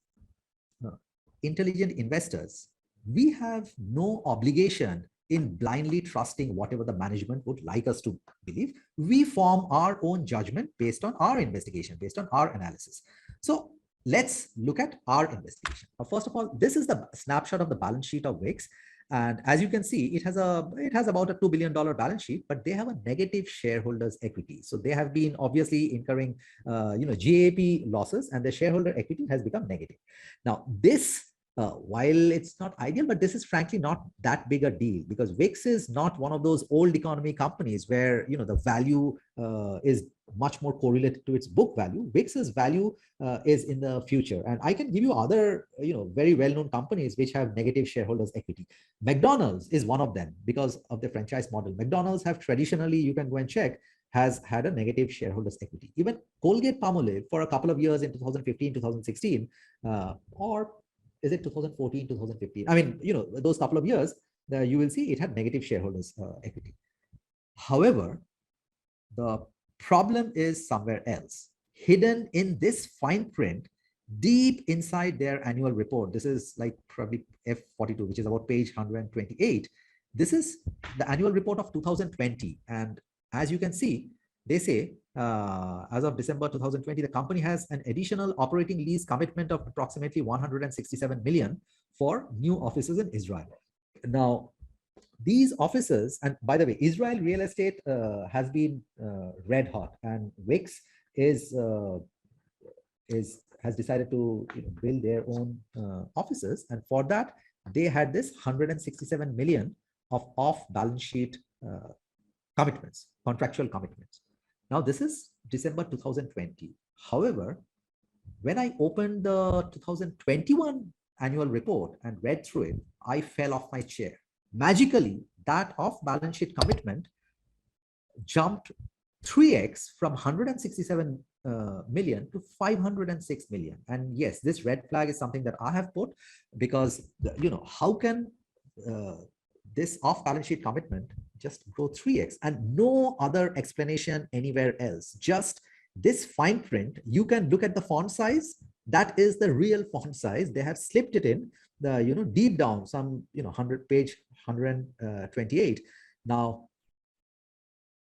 intelligent investors, we have no obligation in blindly trusting whatever the management would like us to believe. We form our own judgment based on our investigation, based on our analysis. So let's look at our investigation. First of all, this is the snapshot of the balance sheet of Wix. And as you can see, it has about a $2 billion balance sheet, but they have a negative shareholders equity. So they have been obviously incurring, GAAP losses, and their shareholder equity has become negative. Now, this while it's not ideal, but this is frankly not that big a deal because Wix is not one of those old economy companies where the value is much more correlated to its book value. Wix's value is in the future, and I can give you other very well-known companies which have negative shareholders equity. McDonald's is one of them because of the franchise model. McDonald's have traditionally, you can go and check, has had a negative shareholders equity. Even Colgate-Palmolive for a couple of years in 2015, 2016, or is it 2014, 2015? I mean, those couple of years, you will see it had negative shareholders equity. However, the problem is somewhere else. Hidden in this fine print, deep inside their annual report, this is like probably F42, which is about page 128. This is the annual report of 2020. And as you can see, they say, as of December 2020, the company has an additional operating lease commitment of approximately 167 million for new offices in Israel. Now, these offices, and by the way, Israel real estate has been red hot, and Wix has decided to build their own offices, and for that they had this 167 million of off-balance sheet commitments, contractual commitments. Now, this is December 2020. However, when I opened the 2021 annual report and read through it, I fell off my chair. Magically, that off-balance sheet commitment jumped 3x from 167 million to 506 million. And yes, this red flag is something that I have put because, how can this off-balance sheet commitment just grow 3x and no other explanation anywhere else? Just this fine print. You can look at the font size. That is the real font size. They have slipped it in the deep down some 100 page 128. Now,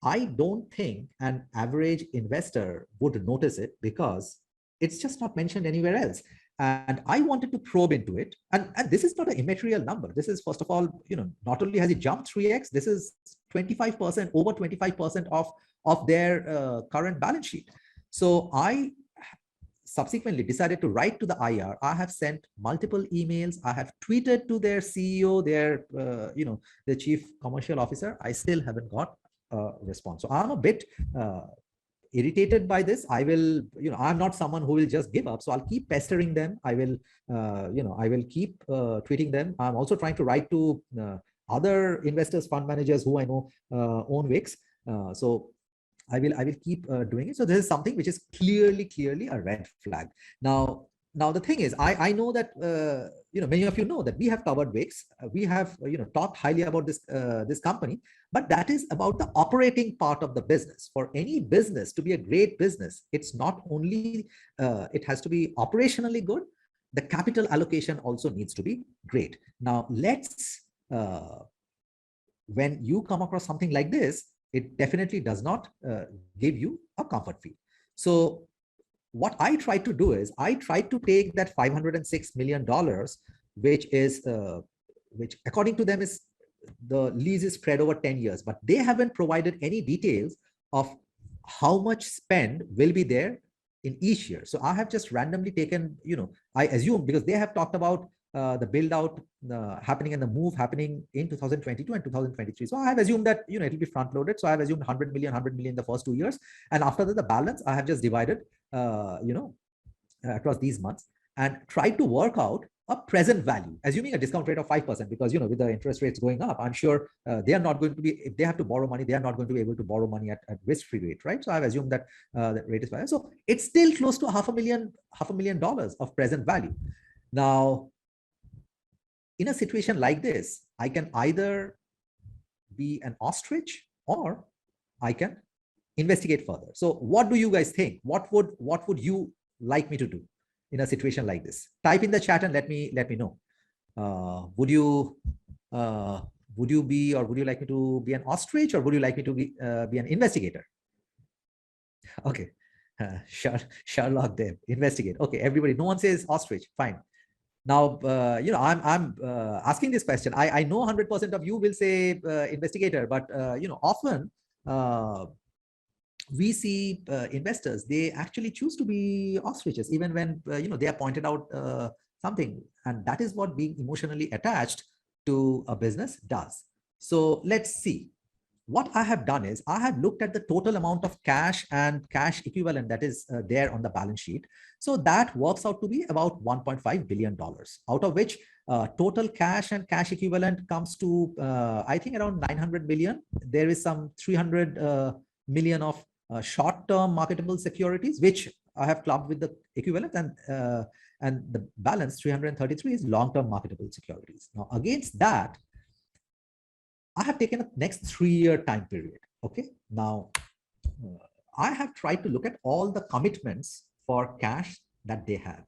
I don't think an average investor would notice it because it's just not mentioned anywhere else. And I wanted to probe into it. And this is not an immaterial number. This is, first of all, not only has it jumped 3x, this is 25%, over 25% of their current balance sheet. So I subsequently decided to write to the IR. I have sent multiple emails. I have tweeted to their CEO, their chief commercial officer. I still haven't got a response. So I'm a bit irritated by this. I will, I'm not someone who will just give up. So I'll keep pestering them. I will, I will keep tweeting them. I'm also trying to write to other investors, fund managers who I know own Wix. So I will keep doing it. So this is something which is clearly a red flag. Now the thing is, I know that many of you know that we have covered Wix. We have talked highly about this company, but that is about the operating part of the business. For any business to be a great business, it's not only it has to be operationally good. The capital allocation also needs to be great. Now let's when you come across something like this, it definitely does not give you a comfort feel. So what I try to do is I try to take that $506 million, which is, which according to them is the lease is spread over 10 years, but they haven't provided any details of how much spend will be there in each year. So I have just randomly taken, I assume because they have talked about the build out happening and the move happening in 2022 and 2023. So I have assumed that, it will be front loaded. So I have assumed 100 million the first 2 years. And after that, the balance I have just divided, across these months and tried to work out a present value, assuming a discount rate of 5%, because, with the interest rates going up, I'm sure they are not going to be, if they have to borrow money, they are not going to be able to borrow money at risk-free rate, right? So I've assumed that that rate is 5. So it's still close to $500,000 of present value. Now, in a situation like this, I can either be an ostrich or I can investigate further. So what do you guys think? What would you like me to do in a situation like this? Type in the chat and let me know. Would you be, or would you like me to be an ostrich, or would you like me to be an investigator? Okay, Sherlock Dev, investigate. Okay, everybody, no one says ostrich. Fine. Now, I'm asking this question. I know 100% of you will say investigator, but often we see investors, they actually choose to be ostriches, even when they are pointed out something. And that is what being emotionally attached to a business does. So let's see. What I have done is I have looked at the total amount of cash and cash equivalent that is there on the balance sheet. So that works out to be about $1.5 billion, out of which total cash and cash equivalent comes to, I think, around 900 million. There is some 300 million of short-term marketable securities, which I have clubbed with the equivalent, and the balance 333 is long-term marketable securities. Now, against that, I have taken a next 3-year time period. Okay. Now, I have tried to look at all the commitments for cash that they have.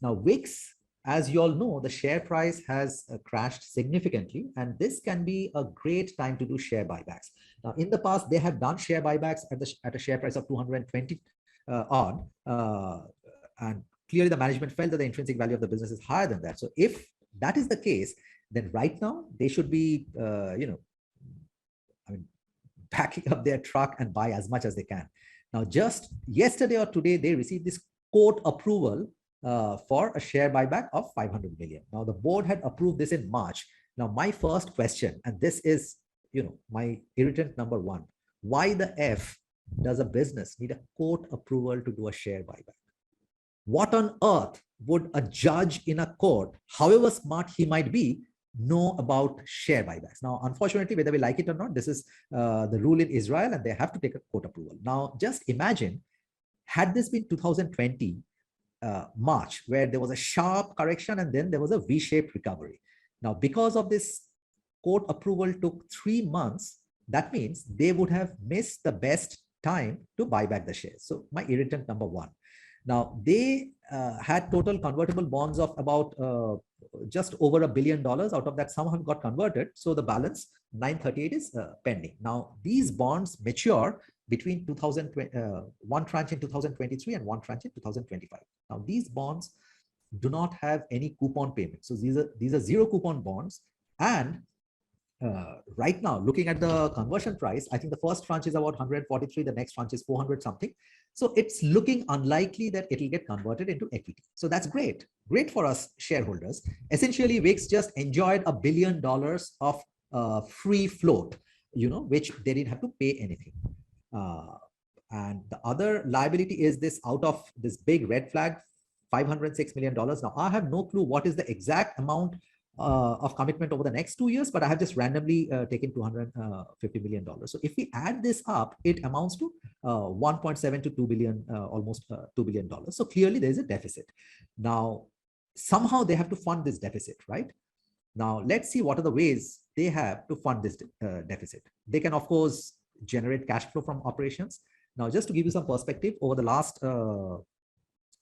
Now, Wix, as you all know, the share price has crashed significantly, and this can be a great time to do share buybacks. Now, in the past, they have done share buybacks at a share price of 220 odd, and clearly the management felt that the intrinsic value of the business is higher than that. So if that is the case, then right now they should be, backing up their truck and buy as much as they can. Now, just yesterday or today, they received this court approval for a share buyback of 500 million. Now, the board had approved this in March. Now, my first question, and this is, my irritant number one, why the F does a business need a court approval to do a share buyback? What on earth would a judge in a court, however smart he might be, know about share buybacks? Now, unfortunately, whether we like it or not, this is the rule in Israel, and they have to take a court approval. Now, just imagine, had this been 2020 March, where there was a sharp correction and then there was a V-shaped recovery. Now, because of this court approval took 3 months, that means they would have missed the best time to buy back the shares. So my irritant number one. Now, they had total convertible bonds of about just over $1 billion. Out of that, some have got converted. So the balance 938 is pending. Now, these bonds mature between one tranche in 2023 and one tranche in 2025. Now, these bonds do not have any coupon payment. So these are zero coupon bonds. And right now, looking at the conversion price, I think the first tranche is about 143, the next tranche is 400 something. So it's looking unlikely that it will get converted into equity. So that's great. Great for us shareholders. Essentially, Wix just enjoyed $1 billion of free float, which they didn't have to pay anything. And the other liability is this out of this big red flag, $506 million. Now, I have no clue what is the exact amount of commitment over the next 2 years, but I have just randomly taken $250 million. So if we add this up, it amounts to 1.7 to 2 billion, almost $2 billion. So clearly there is a deficit. Now, somehow they have to fund this deficit, right? Now, let's see what are the ways they have to fund this deficit. They can, of course, generate cash flow from operations. Now, just to give you some perspective, over the last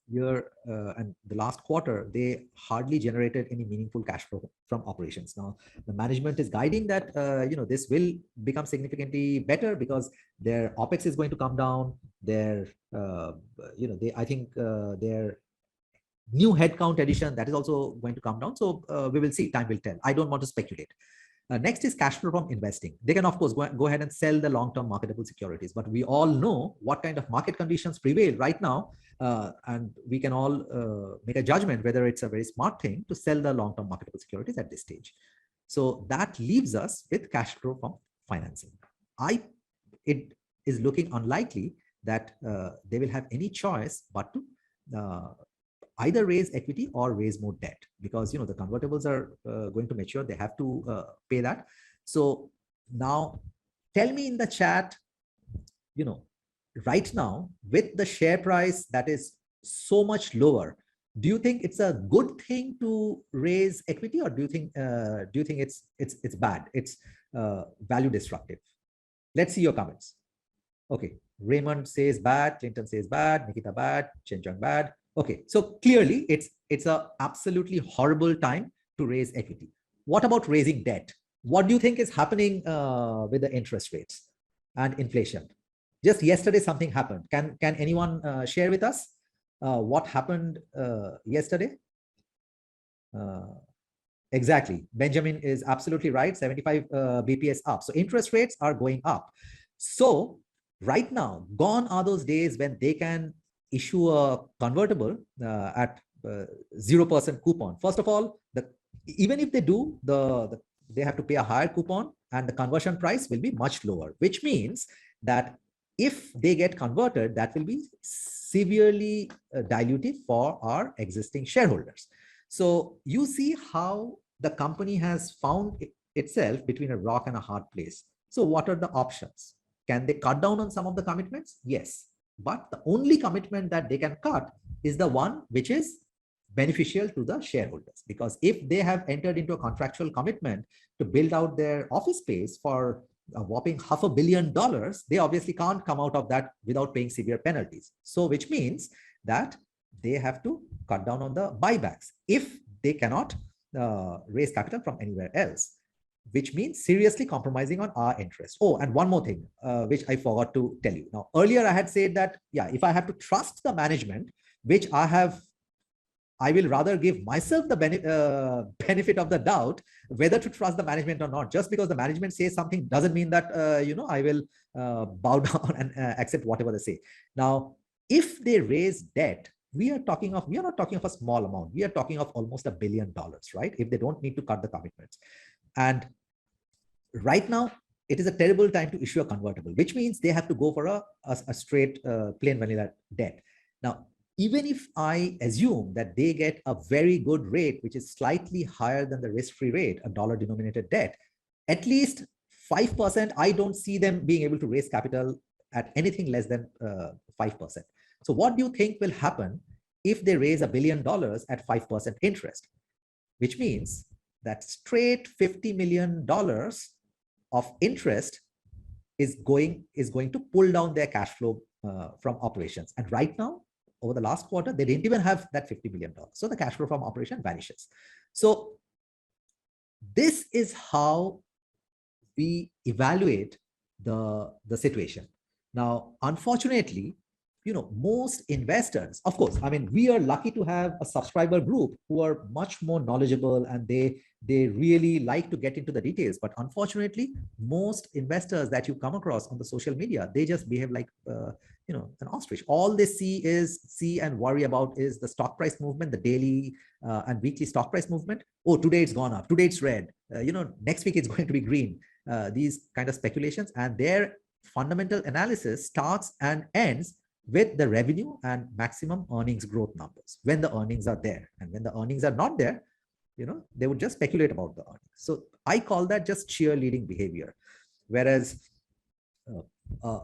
year and the last quarter, they hardly generated any meaningful cash flow from operations. Now, the management is guiding that this will become significantly better because their OPEX is going to come down. Their I think their new headcount addition, that is also going to come down. So we will see. Time will tell. I don't want to speculate. Next is cash flow from investing. They can, of course, go ahead and sell the long-term marketable securities, but we all know what kind of market conditions prevail right now, and we can all make a judgment whether it's a very smart thing to sell the long-term marketable securities at this stage. So that leaves us with cash flow from financing. It is looking unlikely that they will have any choice but to either raise equity or raise more debt, because the convertibles are going to mature. They have to pay that. So now tell me in the chat, right now with the share price that is so much lower, do you think it's a good thing to raise equity, or do you think it's bad, it's value destructive? Let's see your comments. Okay, Raymond says bad, Clinton says bad, Nikita bad, Chenchang bad. Okay, so clearly it's a absolutely horrible time to raise equity. What about raising debt? What do you think is happening with the interest rates and inflation? Just yesterday something happened. Can anyone share with us what happened yesterday? Exactly, Benjamin is absolutely right. 75 BPS up. So interest rates are going up. So right now, gone are those days when they can issue a convertible at 0% coupon. First of all, even if they do, they have to pay a higher coupon and the conversion price will be much lower, which means that if they get converted, that will be severely dilutive for our existing shareholders. So you see how the company has found itself between a rock and a hard place. So what are the options? Can they cut down on some of the commitments? Yes. But the only commitment that they can cut is the one which is beneficial to the shareholders. Because if they have entered into a contractual commitment to build out their office space for a whopping $500 million, they obviously can't come out of that without paying severe penalties. So which means that they have to cut down on the buybacks if they cannot raise capital from anywhere else, which means seriously compromising on our interest. Oh, and one more thing, which I forgot to tell you. Now, earlier I had said that, yeah, if I have to trust the management, which I will rather give myself the benefit of the doubt whether to trust the management or not. Just because the management says something doesn't mean that, I will bow down and accept whatever they say. Now, if they raise debt, we are not talking of a small amount. We are talking of almost $1 billion, right? If they don't need to cut the commitments. And right now, it is a terrible time to issue a convertible, which means they have to go for a straight plain vanilla debt. Now, even if I assume that they get a very good rate, which is slightly higher than the risk-free rate, a dollar-denominated debt, at least 5%, I don't see them being able to raise capital at anything less than 5%. So what do you think will happen if they raise $1 billion at 5% interest? Which means that straight $50 million of interest is going to pull down their cash flow from operations. And right now, over the last quarter, they didn't even have that $50 million. So the cash flow from operation vanishes. So this is how we evaluate the situation. Now, unfortunately, most investors, of course, I mean, we are lucky to have a subscriber group who are much more knowledgeable and they really like to get into the details. But unfortunately, most investors that you come across on the social media, they just behave like, an ostrich. All they see and worry about is the stock price movement, the daily and weekly stock price movement. Oh, today it's gone up. Today it's red. Next week it's going to be green. These kind of speculations, and their fundamental analysis starts and ends with the revenue and maximum earnings growth numbers when the earnings are there. And when the earnings are not there, they would just speculate about the earnings. So I call that just cheerleading behavior. Whereas a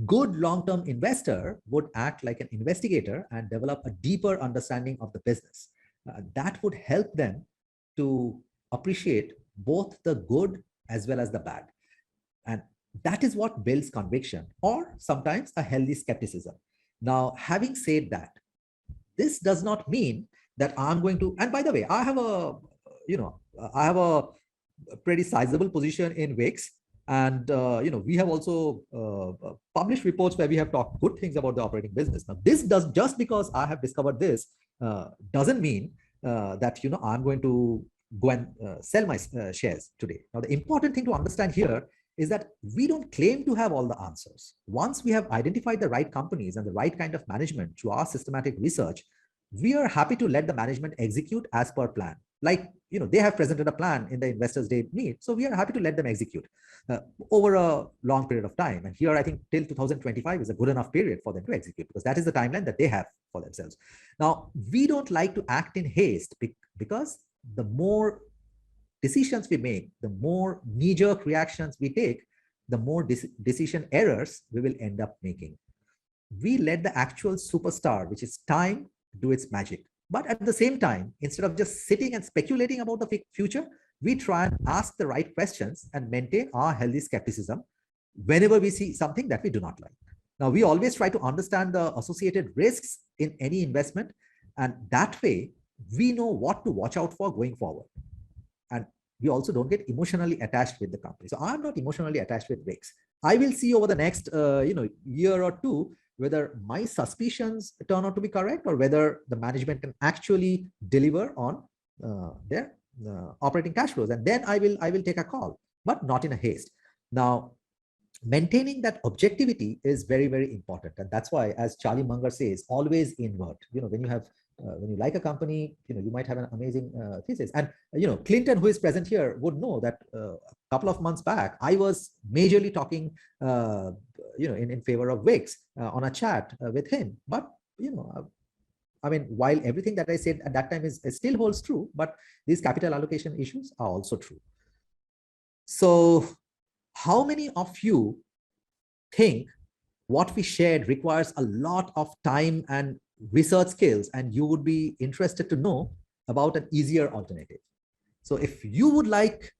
good long-term investor would act like an investigator and develop a deeper understanding of the business. That would help them to appreciate both the good as well as the bad. And that is what builds conviction, or sometimes a healthy skepticism. Now, having said that, this does not mean that I'm going to, and by the way, I have a pretty sizable position in Wix. And, we have also published reports where we have talked good things about the operating business. Now, this does, just because I have discovered this, doesn't mean that, I'm going to go and sell my shares today. Now, the important thing to understand here is that we don't claim to have all the answers. Once we have identified the right companies and the right kind of management through our systematic research, we are happy to let the management execute as per plan. Like, they have presented a plan in the Investors Day meet, so we are happy to let them execute over a long period of time. And here, I think till 2025 is a good enough period for them to execute, because that is the timeline that they have for themselves. Now, we don't like to act in haste, because the more decisions we make, the more knee-jerk reactions we take, the more decision errors we will end up making. We let the actual superstar, which is time, do its magic. But at the same time, instead of just sitting and speculating about the future, we try and ask the right questions and maintain our healthy skepticism whenever we see something that we do not like. Now, we always try to understand the associated risks in any investment, and that way we know what to watch out for going forward. And we also don't get emotionally attached with the company. So I'm not emotionally attached with Wix. I will see over the next year or two whether my suspicions turn out to be correct, or whether the management can actually deliver on their operating cash flows. And then I will take a call, but not in a haste. Now, maintaining that objectivity is very, very important. And that's why, as Charlie Munger says, always invert. When you have when you like a company, you might have an amazing thesis. And, Clinton, who is present here, would know that a couple of months back, I was majorly talking, in favor of Wix on a chat with him. But, I mean, while everything that I said at that time is still holds true, but these capital allocation issues are also true. So how many of you think what we shared requires a lot of time and research skills, and you would be interested to know about an easier alternative? So if you would like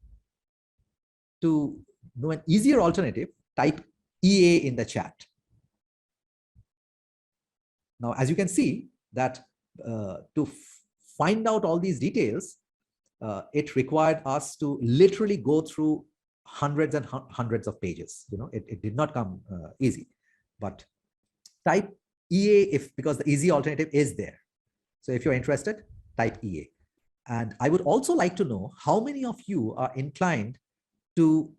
to know an easier alternative, type EA in the chat. Now, as you can see that to find out all these details, it required us to literally go through hundreds and hundreds of pages. It did not come easy, but type EA because the easy alternative is there. So if you're interested, type EA. And I would also like to know how many of you are inclined to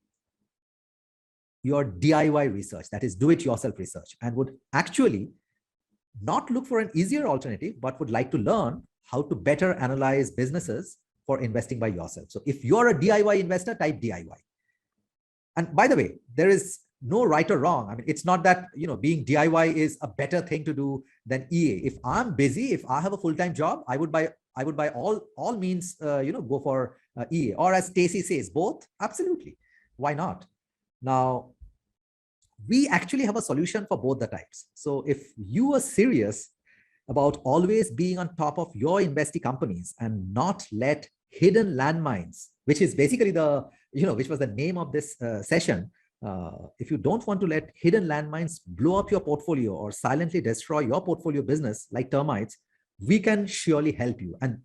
your DIY research, that is do-it-yourself research, and would actually not look for an easier alternative, but would like to learn how to better analyze businesses for investing by yourself. So if you're a DIY investor, type DIY. And by the way, there is no right or wrong. I mean, it's not that, being DIY is a better thing to do than EA. If I'm busy, if I have a full-time job, I would by all means, go for EA. Or as Stacy says, both. Absolutely. Why not? Now, we actually have a solution for both the types. So if you are serious about always being on top of your investee companies and not let hidden landmines, which is basically which was the name of this session. If you don't want to let hidden landmines blow up your portfolio or silently destroy your portfolio business like termites, we can surely help you. And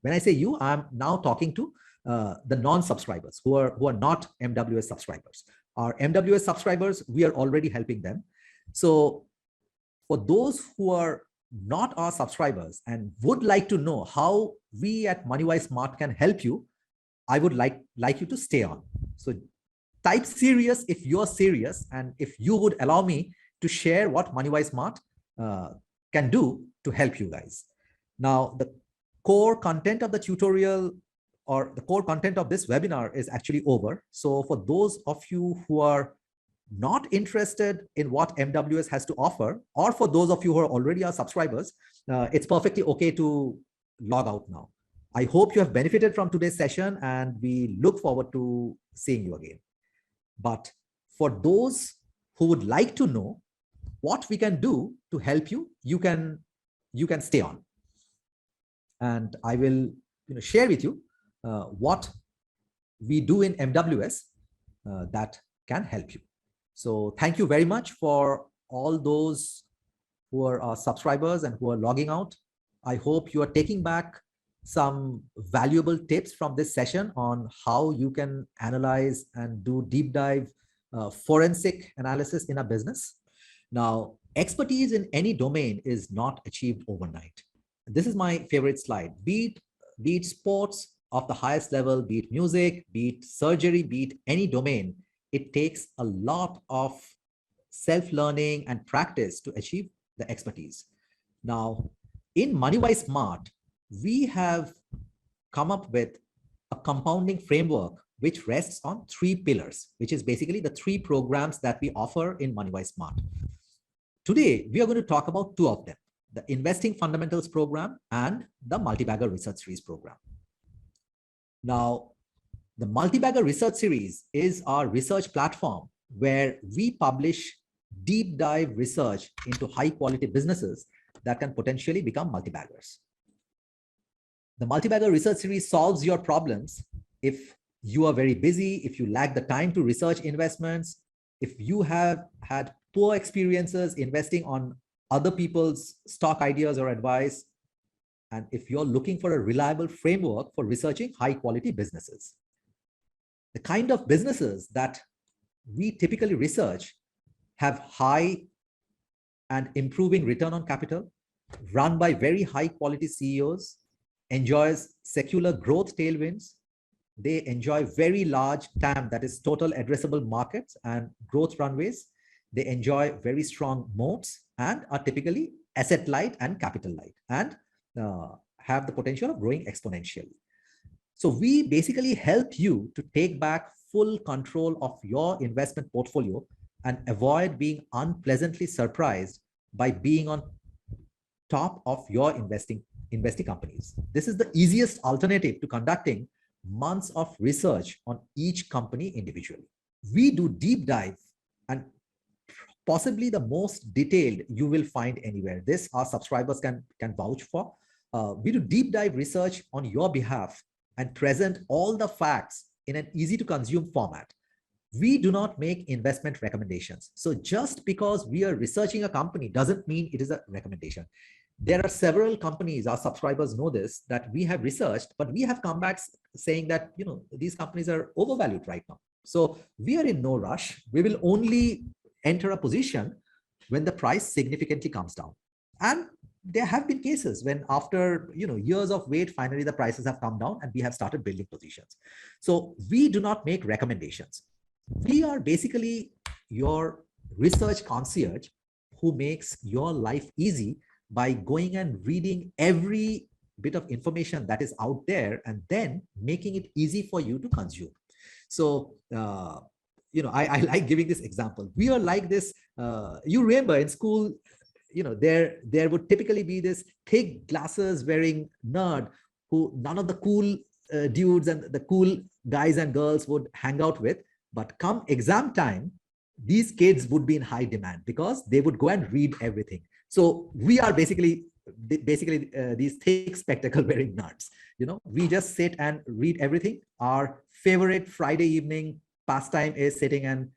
when I say you, I'm now talking to the non-subscribers who are not MWS subscribers. Our MWS subscribers, we are already helping them. So for those who are not our subscribers and would like to know how we at MoneyWiseSmart can help you, I would like you to stay on. So type serious if you're serious, and if you would allow me to share what MoneyWiseSmart can do to help you guys. Now, the core content of the tutorial or the core content of this webinar is actually over. So for those of you who are not interested in what MWS has to offer, or for those of you who are already our subscribers, it's perfectly okay to log out now. I hope you have benefited from today's session, and we look forward to seeing you again. But for those who would like to know what we can do to help you, you can stay on. And I will share with you what we do in MWS that can help you. So thank you very much for all those who are our subscribers and who are logging out. I hope you are taking back some valuable tips from this session on how you can analyze and do deep dive forensic analysis in a business. Now, expertise in any domain is not achieved overnight. This is my favorite slide. Be it sports of the highest level, be it music, be it surgery, be it any domain, it takes a lot of self-learning and practice to achieve the expertise. Now, in MoneyWiseSmart, we have come up with a compounding framework which rests on 3 pillars, which is basically the 3 programs that we offer in MoneyWiseSmart. Today, we are going to talk about 2 of them, the Investing Fundamentals program and the Multi-Bagger Research Series program. Now, the Multi-Bagger Research Series is our research platform where we publish deep dive research into high quality businesses that can potentially become multi-baggers. The Multi-Bagger Research Series solves your problems if you are very busy, if you lack the time to research investments, if you have had poor experiences investing on other people's stock ideas or advice, and if you're looking for a reliable framework for researching high quality businesses. The kind of businesses that we typically research have high and improving return on capital, run by very high quality CEOs, enjoys secular growth tailwinds. They enjoy very large TAM, that is total addressable markets, and growth runways. They enjoy very strong moats and are typically asset light and capital light. And have the potential of growing exponentially. So we basically help you to take back full control of your investment portfolio and avoid being unpleasantly surprised by being on top of your investing companies. This is the easiest alternative to conducting months of research on each company individually. We do deep dive and possibly the most detailed you will find anywhere. This our subscribers can vouch for. We do deep dive research on your behalf and present all the facts in an easy to consume format. We do not make investment recommendations. So just because we are researching a company doesn't mean it is a recommendation. There are several companies, our subscribers know this, that we have researched, but we have come back saying that, you know, these companies are overvalued right now. So we are in no rush. We will only enter a position when the price significantly comes down. And there have been cases when after, you know, years of wait, finally the prices have come down and we have started building positions. So we do not make recommendations. We are basically your research concierge who makes your life easy by going and reading every bit of information that is out there and then making it easy for you to consume. So, you know, I like giving this example. We are like this. You remember in school, you know, there would typically be this thick glasses wearing nerd who none of the cool dudes and the cool guys and girls would hang out with. But come exam time, these kids would be in high demand because they would go and read everything. So we are basically these thick spectacle wearing nerds. You know, we just sit and read everything. Our favorite Friday evening pastime is sitting and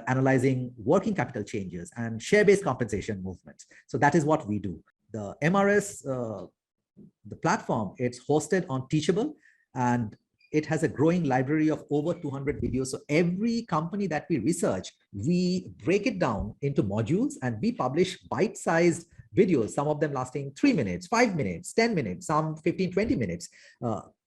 analyzing working capital changes and share-based compensation movements. So that is what we do. The MRS, the platform, it's hosted on Teachable, and it has a growing library of over 200 videos. So every company that we research, we break it down into modules and we publish bite-sized videos, some of them lasting 3 minutes, 5 minutes, 10 minutes, some 15, 20 minutes,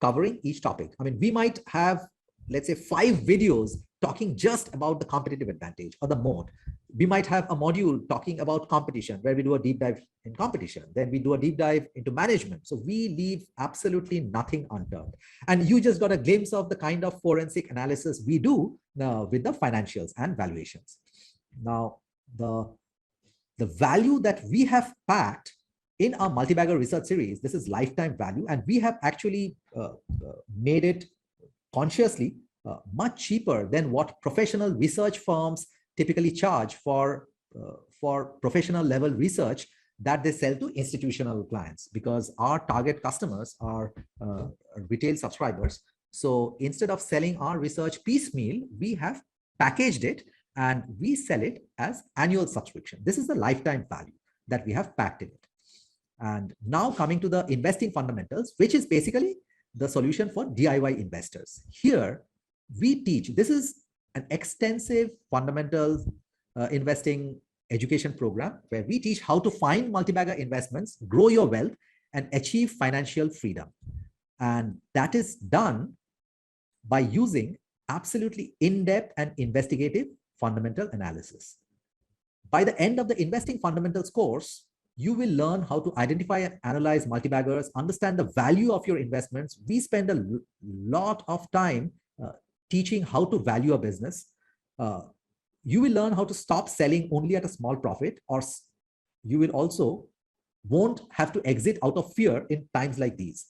covering each topic. I mean, we might have, let's say, 5 videos talking just about the competitive advantage or the moat. We might have a module talking about competition where we do a deep dive in competition. Then we do a deep dive into management. So we leave absolutely nothing unturned. And you just got a glimpse of the kind of forensic analysis we do with the financials and valuations. Now, the value that we have packed in our multi-bagger research series, this is lifetime value. And we have actually made it consciously much cheaper than what professional research firms typically charge for professional level research that they sell to institutional clients, because our target customers are retail subscribers. So instead of selling our research piecemeal, we have packaged it and we sell it as annual subscription. This is the lifetime value that we have packed in it. And now coming to the investing fundamentals, which is basically the solution for DIY investors. Here we teach, this is an extensive fundamental investing education program where we teach how to find multi-bagger investments, grow your wealth, and achieve financial freedom. And that is done by using absolutely in-depth and investigative fundamental analysis. By the end of the investing fundamentals course, you will learn how to identify and analyze multi-baggers, understand the value of your investments. We spend a lot of time teaching how to value a business. You will learn how to stop selling only at a small profit, or you will also won't have to exit out of fear in times like these.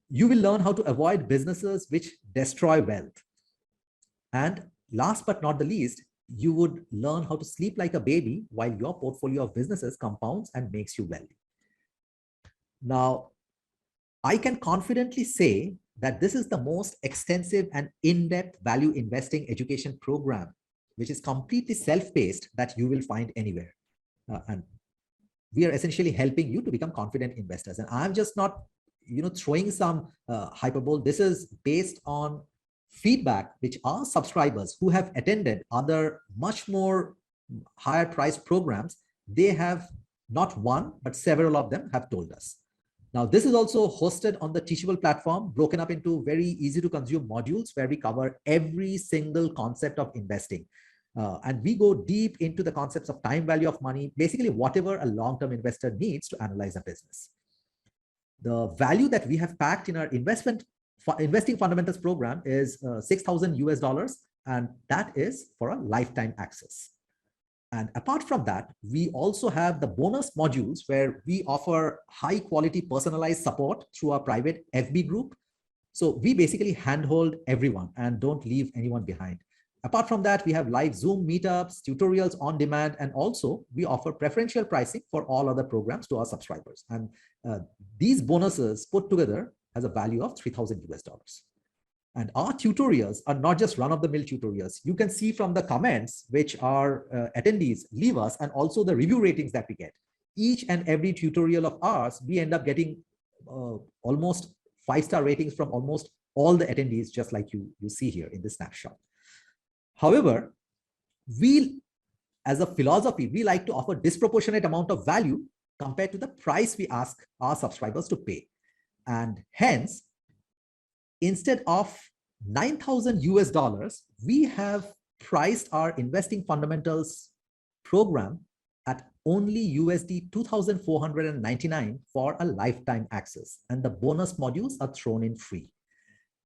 You will learn how to avoid businesses which destroy wealth. And last but not the least, you would learn how to sleep like a baby while your portfolio of businesses compounds and makes you wealthy. Now, I can confidently say that this is the most extensive and in-depth value investing education program, which is completely self-paced, that you will find anywhere. And we are essentially helping you to become confident investors. And I'm just not, throwing some hyperbole. This is based on feedback which our subscribers who have attended other much more higher priced programs, they have not one, but several of them have told us. Now, this is also hosted on the Teachable platform, broken up into very easy to consume modules where we cover every single concept of investing. And we go deep into the concepts of time value of money, basically whatever a long-term investor needs to analyze a business. The value that we have packed in our investing fundamentals program is $6,000, and that is for a lifetime access. And apart from that, we also have the bonus modules where we offer high quality personalized support through our private FB group. So we basically handhold everyone and don't leave anyone behind. Apart from that, we have live Zoom meetups, tutorials on demand, and also we offer preferential pricing for all other programs to our subscribers. And these bonuses put together has a value of $3,000. And our tutorials are not just run-of-the-mill tutorials. You can see from the comments which our attendees leave us, and also the review ratings that we get. Each and every tutorial of ours, we end up getting almost 5-star ratings from almost all the attendees, just like you see here in this snapshot. However, we, as a philosophy, we like to offer disproportionate amount of value compared to the price we ask our subscribers to pay. And hence, instead of $9,000, we have priced our investing fundamentals program at only $2,499 for a lifetime access. And the bonus modules are thrown in free.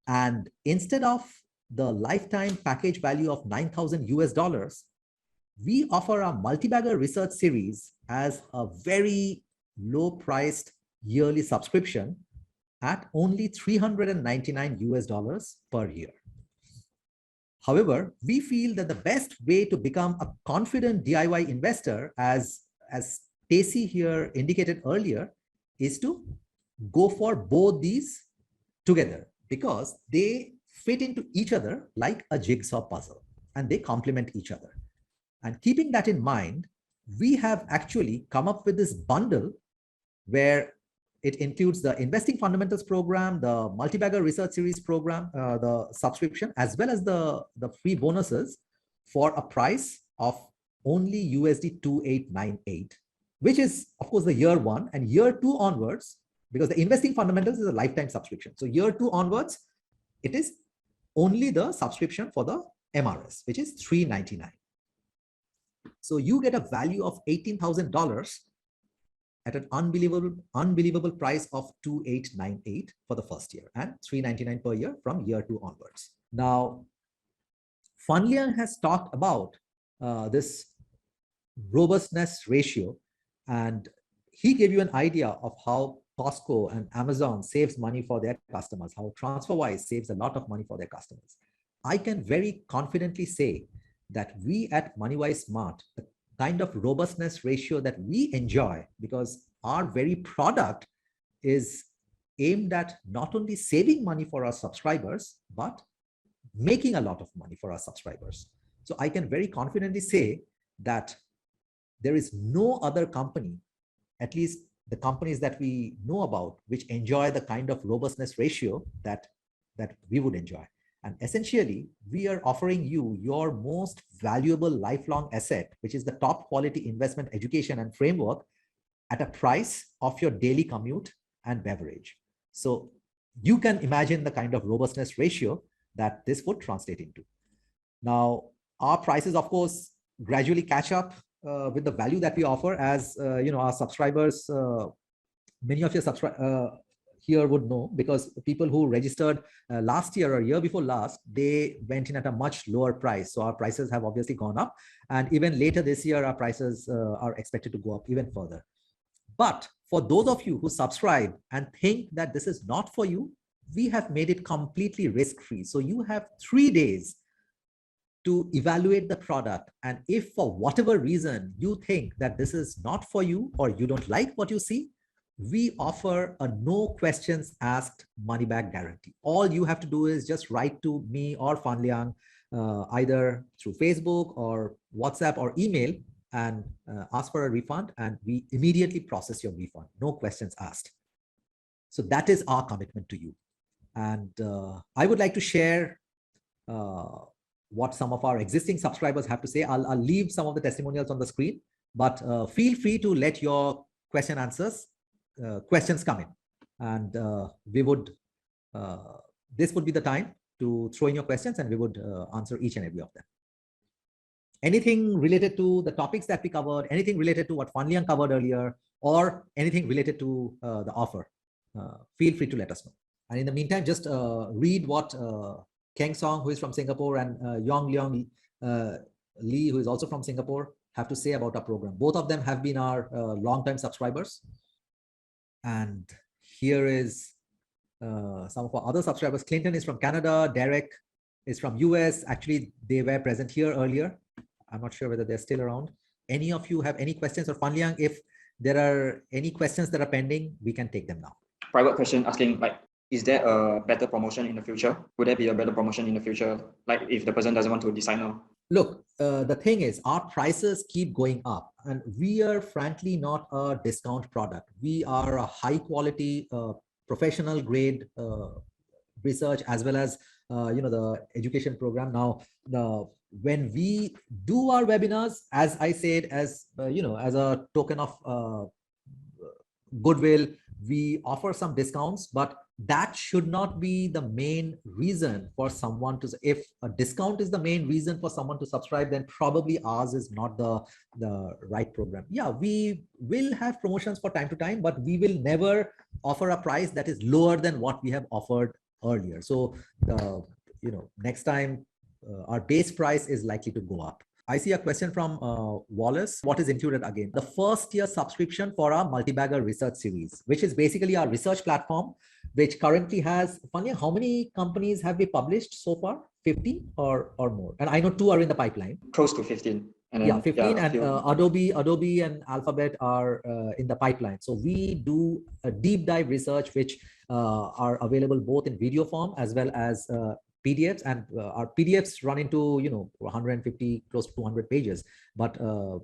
And instead of the lifetime package value of $9,000, we offer our multi-bagger research series as a very low priced yearly subscription at only $399 per year. However, we feel that the best way to become a confident DIY investor, as Stacy here indicated earlier, is to go for both these together, because they fit into each other like a jigsaw puzzle and they complement each other. And keeping that in mind, we have actually come up with this bundle where it includes the investing fundamentals program, the multi-bagger research series program, the subscription, as well as the free bonuses for a price of only $2,898, which is of course the year one, and year two onwards, because the investing fundamentals is a lifetime subscription. So year two onwards, it is only the subscription for the MRS, which is $399. So you get a value of $18,000 at an unbelievable price of $2,898 for the first year and $399 per year from year two onwards. Now, Fan Liang has talked about this robustness ratio, and he gave you an idea of how Costco and Amazon saves money for their customers, how TransferWise saves a lot of money for their customers. I can very confidently say that we at MoneyWiseSmart, the kind of robustness ratio that we enjoy, because our very product is aimed at not only saving money for our subscribers, but making a lot of money for our subscribers. So I can very confidently say that there is no other company, at least the companies that we know about, which enjoy the kind of robustness ratio that we would enjoy. And essentially, we are offering you your most valuable lifelong asset, which is the top quality investment education and framework at a price of your daily commute and beverage. So you can imagine the kind of robustness ratio that this would translate into. Now, our prices, of course, gradually catch up with the value that we offer, as our subscribers, many of your subscribers here would know, because people who registered last year or year before last, they went in at a much lower price. So our prices have obviously gone up, and even later this year, our prices are expected to go up even further. But for those of you who subscribe and think that this is not for you, we have made it completely risk-free. So you have 3 days to evaluate the product. And if for whatever reason you think that this is not for you, or you don't like what you see, we offer a no questions asked money back guarantee. All you have to do is just write to me or Fan Liang, either through Facebook or WhatsApp or email, and ask for a refund, and we immediately process your refund. No questions asked. So that is our commitment to you. And I would like to share what some of our existing subscribers have to say. I'll leave some of the testimonials on the screen, but feel free to let your questions come in, and this would be the time to throw in your questions, and we would answer each and every of them. Anything related to the topics that we covered, anything related to what Fan Liang covered earlier, or anything related to the offer. feel free to let us know. And in the meantime, just read what Keng Song, who is from Singapore, and Yong Leong Lee, who is also from Singapore, have to say about our program. Both of them have been our long-time subscribers. And here is some of our other subscribers. Clinton is from Canada. Derek is from US. Actually, they were present here earlier. I'm not sure whether they're still around. Any of you have any questions? Or Fan Liang, if there are any questions that are pending, we can take them now. Private question asking, like, is there a better promotion in the future? Would there be a better promotion in the future? Like if the person doesn't want to decide now? Look, the thing is, our prices keep going up, and we are frankly not a discount product. We are a high quality, professional grade research, as well as the education program. Now, when we do our webinars, as I said, as as a token of goodwill, we offer some discounts, but that should not be the main reason for someone to. If a discount is the main reason for someone to subscribe, then probably ours is not the right program. Yeah, we will have promotions for time to time, but we will never offer a price that is lower than what we have offered earlier. So next time our base price is likely to go up. I see a question from Wallace. What is included again? The first year subscription for our multi-bagger research series, which is basically our research platform, which currently has, Fanya, how many companies have we published so far? 15 or more? And I know 2 are in the pipeline. Close to 15. And then, yeah, 15 and Adobe and Alphabet are in the pipeline. So we do a deep dive research, which are available both in video form as well as PDFs, and our PDFs run into 150 close to 200 pages, but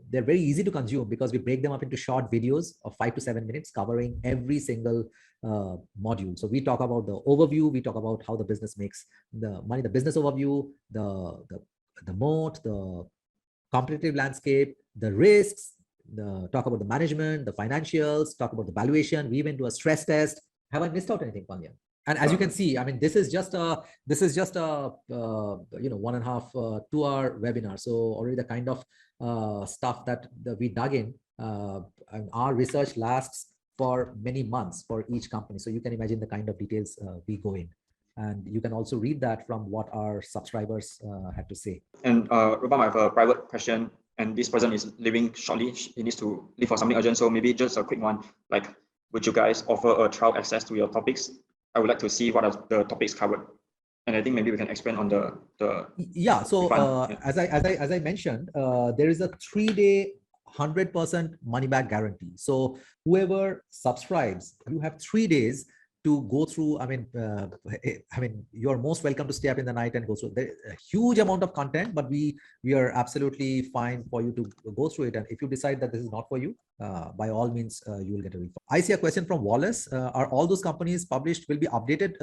they're very easy to consume because we break them up into short videos of 5 to 7 minutes covering every single module. So we talk about the overview, we talk about how the business makes the money, the business overview, the moat, the competitive landscape, the risks, talk about the management, the financials, talk about the valuation. We even do a stress test. Have I missed out anything, Panya? And as you can see, I mean, this is just a 1.5 2-hour webinar. So already the kind of stuff that we dug in, and our research lasts for many months for each company. So you can imagine the kind of details we go in, and you can also read that from what our subscribers had to say. And Rupam, I have a private question, and this person is leaving shortly. He needs to leave for something urgent. So maybe just a quick one, like, would you guys offer a trial access to your topics? I would like to see what are the topics covered, and I think maybe we can expand on the yeah. So as I mentioned, there is a 3-day 100% money back guarantee. So whoever subscribes, you have 3 days to go through. I mean, you're most welcome to stay up in the night and go through. There's a huge amount of content, but we are absolutely fine for you to go through it. And if you decide that this is not for you, by all means, you will get a refund. I see a question from Wallace. Are all those companies published will be updated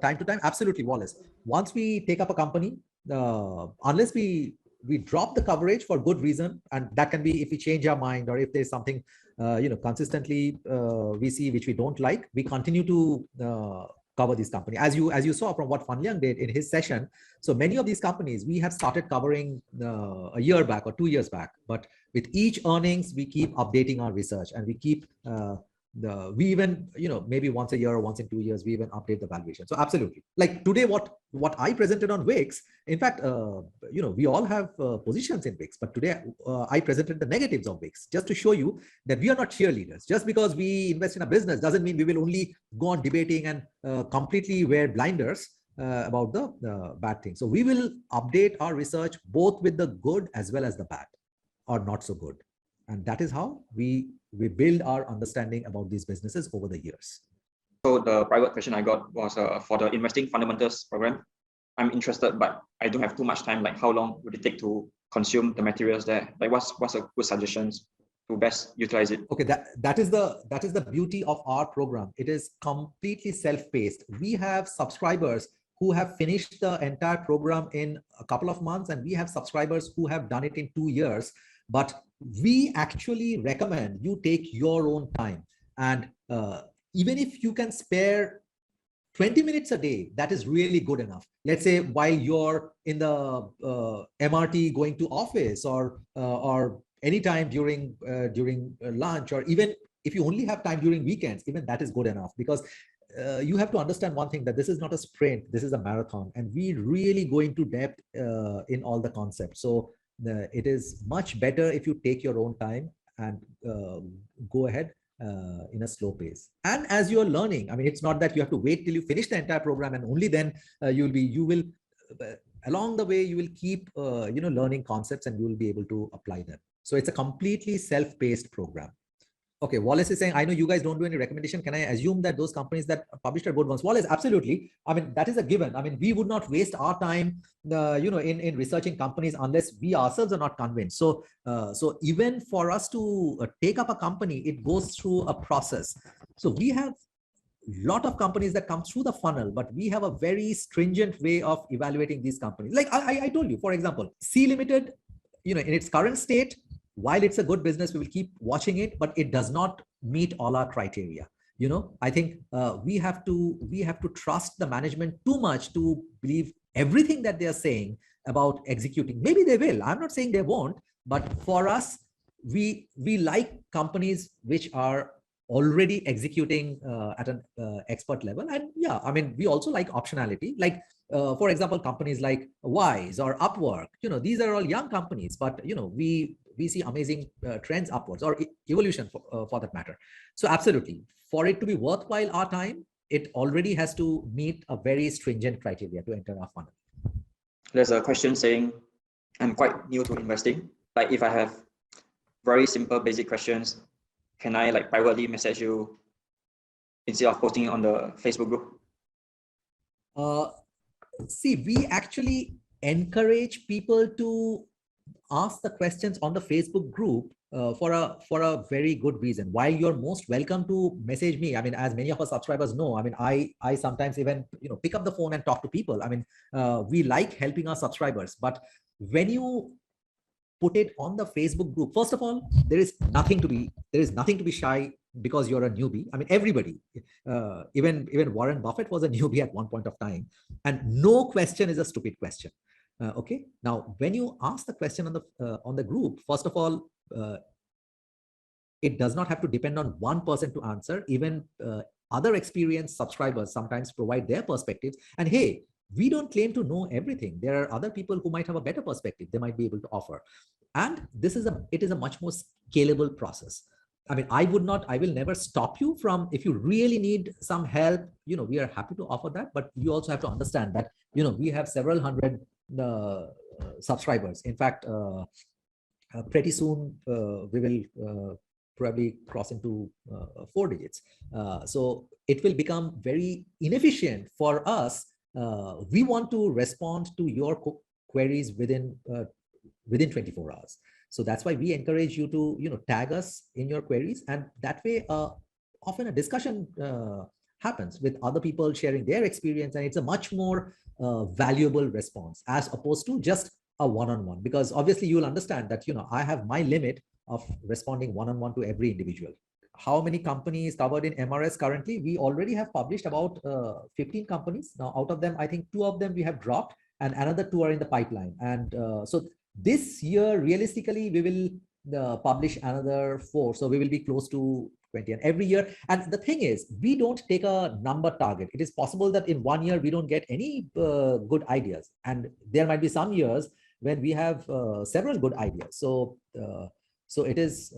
time to time? Absolutely, Wallace. Once we take up a company, unless we drop the coverage for good reason, and that can be if we change our mind or if there's something consistently we see which we don't like, we continue to cover this company. As you saw from what Fan Liang did in his session. So many of these companies we have started covering a year back or 2 years back, but with each earnings we keep updating our research, and we keep we even maybe once a year or once in 2 years we even update the valuation. So absolutely, like today what I presented on Wix, in fact we all have positions in Wix, but today I presented the negatives of Wix just to show you that we are not cheerleaders. Just because we invest in a business doesn't mean we will only go on debating and completely wear blinders about the bad things. So we will update our research both with the good as well as the bad or not so good, and that is how we build our understanding about these businesses over the years. So the private question I got was for the investing fundamentals program. I'm interested, but I don't have too much time. Like, how long would it take to consume the materials there? Like, what's a good suggestions to best utilize it? Okay, that is the beauty of our program. It is completely self-paced. We have subscribers who have finished the entire program in a couple of months, and we have subscribers who have done it in 2 years. But we actually recommend you take your own time, and even if you can spare 20 minutes a day, that is really good enough. Let's say while you're in the MRT going to office, or anytime during lunch, or even if you only have time during weekends, even that is good enough, because you have to understand one thing, that this is not a sprint, this is a marathon, and we really go into depth in all the concepts. So it is much better if you take your own time and go ahead in a slow pace. And as you're learning, I mean, it's not that you have to wait till you finish the entire program and only then you will along the way, you will keep learning concepts and you will be able to apply them. So it's a completely self-paced program. Okay, Wallace is saying, I know you guys don't do any recommendation. Can I assume that those companies that published are good ones? Wallace, absolutely. I mean, that is a given. I mean, we would not waste our time, in researching companies unless we ourselves are not convinced. So, so even for us to take up a company, it goes through a process. So we have a lot of companies that come through the funnel, but we have a very stringent way of evaluating these companies. Like I told you, for example, SEA Ltd, in its current state, while it's a good business, we will keep watching it, but it does not meet all our criteria. I think we have to trust the management too much to believe everything that they are saying about executing. Maybe they will. I'm not saying they won't, but for us, we like companies which are already executing at an expert level. And yeah, I mean, we also like optionality. Like, for example, companies like Wise or Upwork, these are all young companies, but, we see amazing trends upwards, or evolution for that matter. So absolutely, for it to be worthwhile our time, it already has to meet a very stringent criteria to enter our funnel. There's a question saying, I'm quite new to investing. Like, if I have very simple basic questions, can I like privately message you instead of posting it on the Facebook group? See, we actually encourage people to ask the questions on the Facebook group for a very good reason. While you're most welcome to message me, I mean, as many of our subscribers know, I mean, I sometimes even pick up the phone and talk to people. I mean, we like helping our subscribers, but when you put it on the Facebook group, first of all, there is nothing to be shy because you're a newbie. I mean, everybody, even Warren Buffett was a newbie at one point of time, and no question is a stupid question. Okay. Now, when you ask the question on the group, first of all, it does not have to depend on one person to answer. Even other experienced subscribers sometimes provide their perspectives. And hey, we don't claim to know everything. There are other people who might have a better perspective they might be able to offer. And it is a much more scalable process. I mean, I will never stop you from, if you really need some help, we are happy to offer that. But you also have to understand that, we have several hundred subscribers. In fact, pretty soon we will probably cross into 4 digits. So it will become very inefficient for us. We want to respond to your queries within 24 hours. So that's why we encourage you to tag us in your queries, and that way often a discussion happens with other people sharing their experience, and it's a much more valuable response as opposed to just a one-on-one. Because obviously you'll understand that I have my limit of responding one-on-one to every individual. How many companies covered in MRS currently? We already have published about 15 companies. Now, out of them, I think 2 of them we have dropped, and another 2 are in the pipeline. And so this year, realistically, we will publish another 4. So we will be close to 20 and every year. And the thing is, we don't take a number target. It is possible that in 1 year, we don't get any good ideas. And there might be some years when we have several good ideas. So, so it is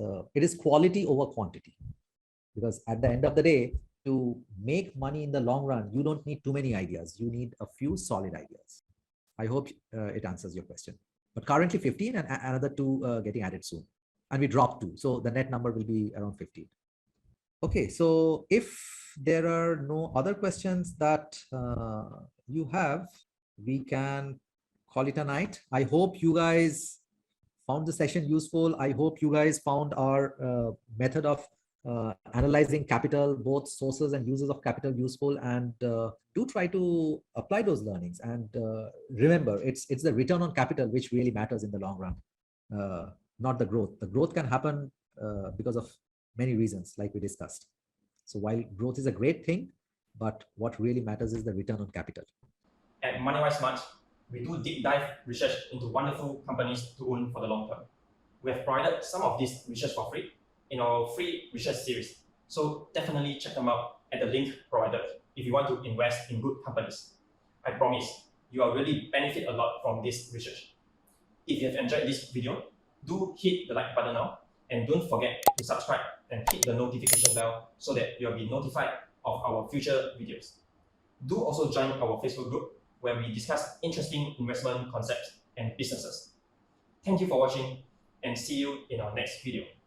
quality over quantity, because at the end of the day, to make money in the long run, you don't need too many ideas. You need a few solid ideas. I hope it answers your question. But currently 15 and another 2 getting added soon. And we dropped 2. So the net number will be around 15. Okay, so if there are no other questions that you have, we can call it a night. I hope you guys found the session useful. I hope you guys found our method of analyzing capital, both sources and uses of capital, useful, and do try to apply those learnings. And remember, it's the return on capital which really matters in the long run, not the growth. The growth can happen because of many reasons, like we discussed. So while growth is a great thing, but what really matters is the return on capital. At MoneyWiseSmart, we do deep dive research into wonderful companies to own for the long term. We have provided some of this research for free. in our free research series. So definitely check them out at the link provided if you want to invest in good companies. I promise you will really benefit a lot from this research. If you have enjoyed this video, do hit the like button now, and don't forget to subscribe and hit the notification bell so that you'll be notified of our future videos. Do also join our Facebook group where we discuss interesting investment concepts and businesses. Thank you for watching, and see you in our next video.